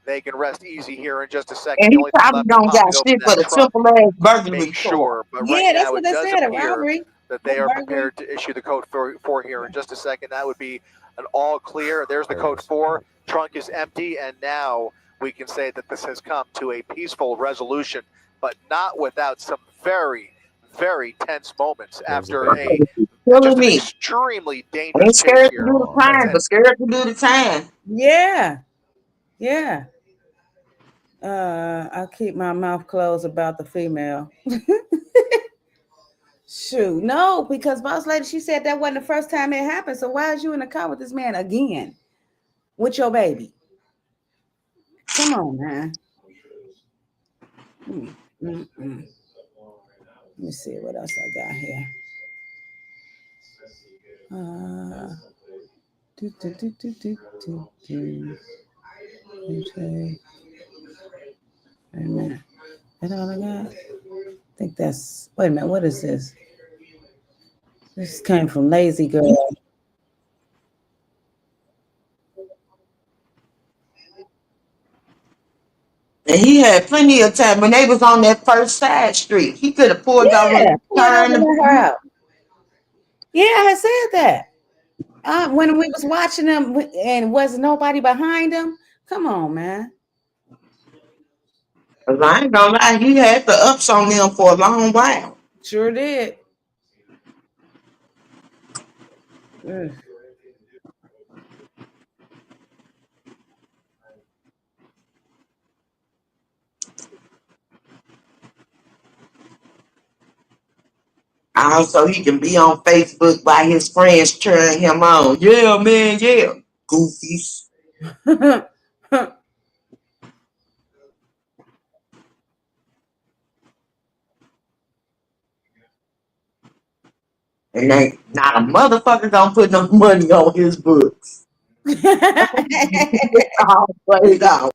they can rest easy here in just a second.
And
The
he
only thing
probably
left is
don't got
popping open
shit
that
but a
trunk
simple ass
to
burglary
make
charge.
sure. But right
Yeah, that's
now,
what
it
they
does
said. A
appear
robbery.
that
A
they are
burglary.
prepared to issue the code for here in just a second. That would be an all clear. There's the code 4. Trunk is empty, and now we can say that this has come to a peaceful resolution, but not without some very, very tense moments after just an extremely dangerous
Ain't
chase
scared to
here.
do the crime, but scared to do the time.
Yeah. Yeah. I'll keep my mouth closed about the female. Shoot, no, because boss lady, she said that wasn't the first time it happened. So why is you in the car with this man again with your baby? Come on, man. Let me see what else I got here. Okay. Wait a minute. That all I got? I think that's. Wait a minute. What is this? This came from Lazy Girl.
And he had plenty of time when they was on that first side street. He could have pulled over,
Yeah, pulled over
turned.
and let her out. Yeah, I said that. When we was watching them and was nobody behind him. Come on, man.
Cause I ain't gonna lie, he had the ups on them for a long while.
Sure did. Ugh.
Also, he can be on Facebook by his friends cheering him on. Yeah, man, yeah. Goofies. And ain't not a motherfucker gonna put no money on his books. All played out.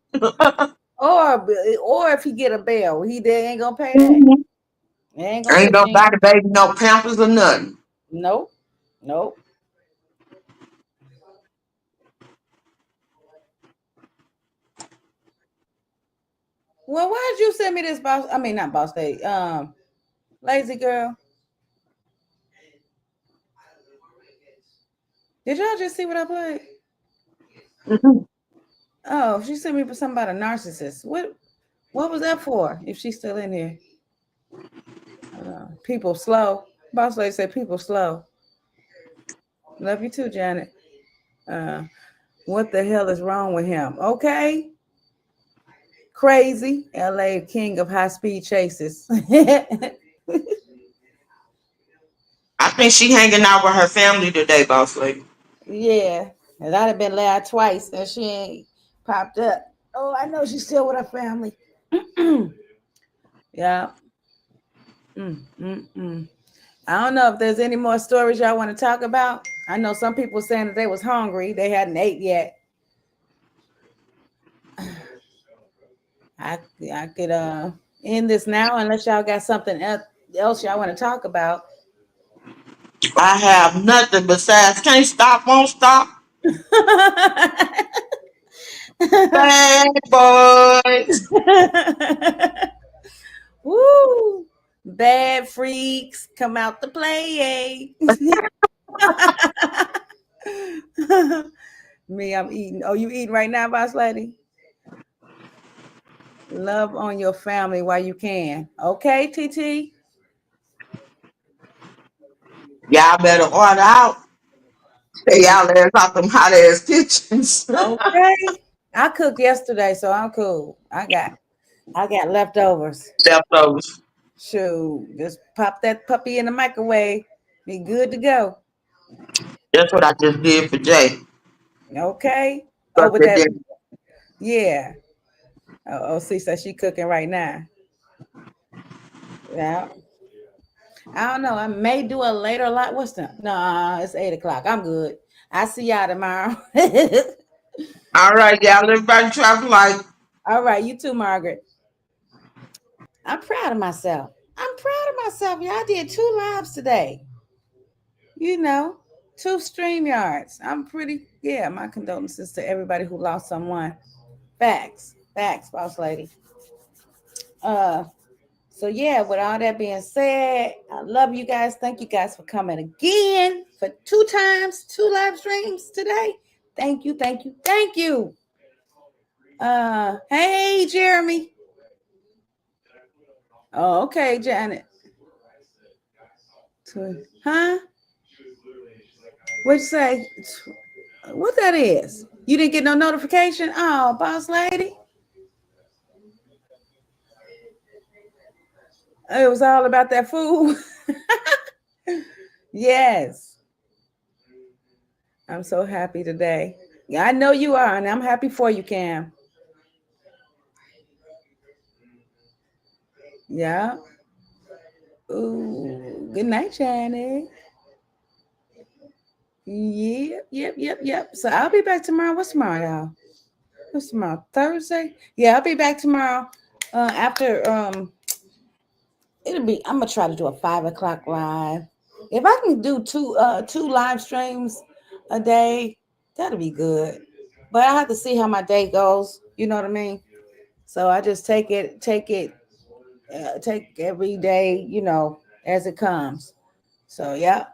or if he get a bail, they ain't gonna pay that. They ain't gonna
Ain't
put you.
nobody baby no pampers or nothing.
Nope. Nope. Well, why did you send me this boss? I mean, not boss lady. Lazy girl. Did y'all just see what I played? Oh, she sent me for something about a narcissist. What was that for? If she's still in here. People slow. Boss lady said people slow. Love you too, Janet. What the hell is wrong with him? Okay. Crazy. LA king of high speed chases.
I think she hanging out with her family today, boss lady.
Yeah. And I'd have been laid twice and she ain't popped up. Oh, I know she's still with her family. Yeah. I don't know if there's any more stories y'all want to talk about. I know some people saying that they was hungry. They hadn't ate yet. I could end this now unless y'all got something else y'all want to talk about.
I have nothing besides can't stop, won't stop. Bad boys.
Woo! Bad freaks come out to play. Me, I'm eating. Oh, you eating right now, boss lady? Love on your family while you can. Okay, TT?
Y'all better order out. Stay out there about them hot ass kitchens.
Okay. I cooked yesterday, so I'm cool. I got leftovers.
Leftovers.
Shoot, just pop that puppy in the microwave. Be good to go.
That's what I just did for Jay.
Okay.
But
Oh, with that, yeah. Oh, see, so she cooking right now. Yeah. I don't know. I may do a later lot. What's the? No, it's 8 o'clock. I'm good. I see y'all tomorrow.
All right, y'all. Everybody travel light.
All right, you too, Margaret. I'm proud of myself. I'm proud of myself. Y'all did 2 lives today. You know, 2 stream yards. I'm pretty. Yeah, my condolences to everybody who lost someone. Facts, boss lady. So yeah, with all that being said, I love you guys. Thank you guys for coming again for 2 times, 2 live streams today. Thank you, thank you, thank you. Hey Jeremy. Oh, okay, Janet. Huh? What'd you say? What that is? You didn't get no notification? Oh, boss lady. It was all about that food. Yes. I'm so happy today. Yeah, I know you are, and I'm happy for you, Cam. Yeah. Ooh, good night, Janet. Yep. So I'll be back tomorrow. What's tomorrow, y'all? What's tomorrow? Thursday? Yeah, I'll be back tomorrow. After I'm gonna try to do a 5 o'clock live. If I can do two live streams a day, that'll be good. But I have to see how my day goes. You know what I mean? So I just take every day, as it comes. So yeah.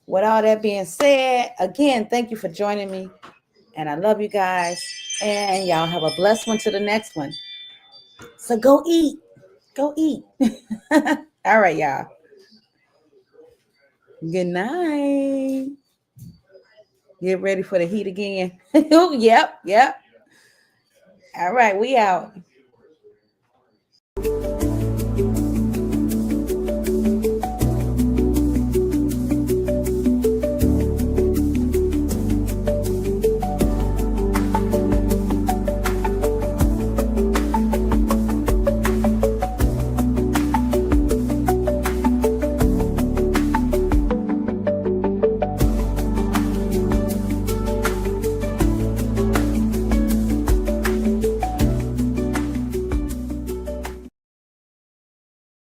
With all that being said, again, thank you for joining me, and I love you guys. And y'all have a blessed one to the next one. So go eat. All right, y'all. Good night. Get ready for the heat again. Yep. All right, we out.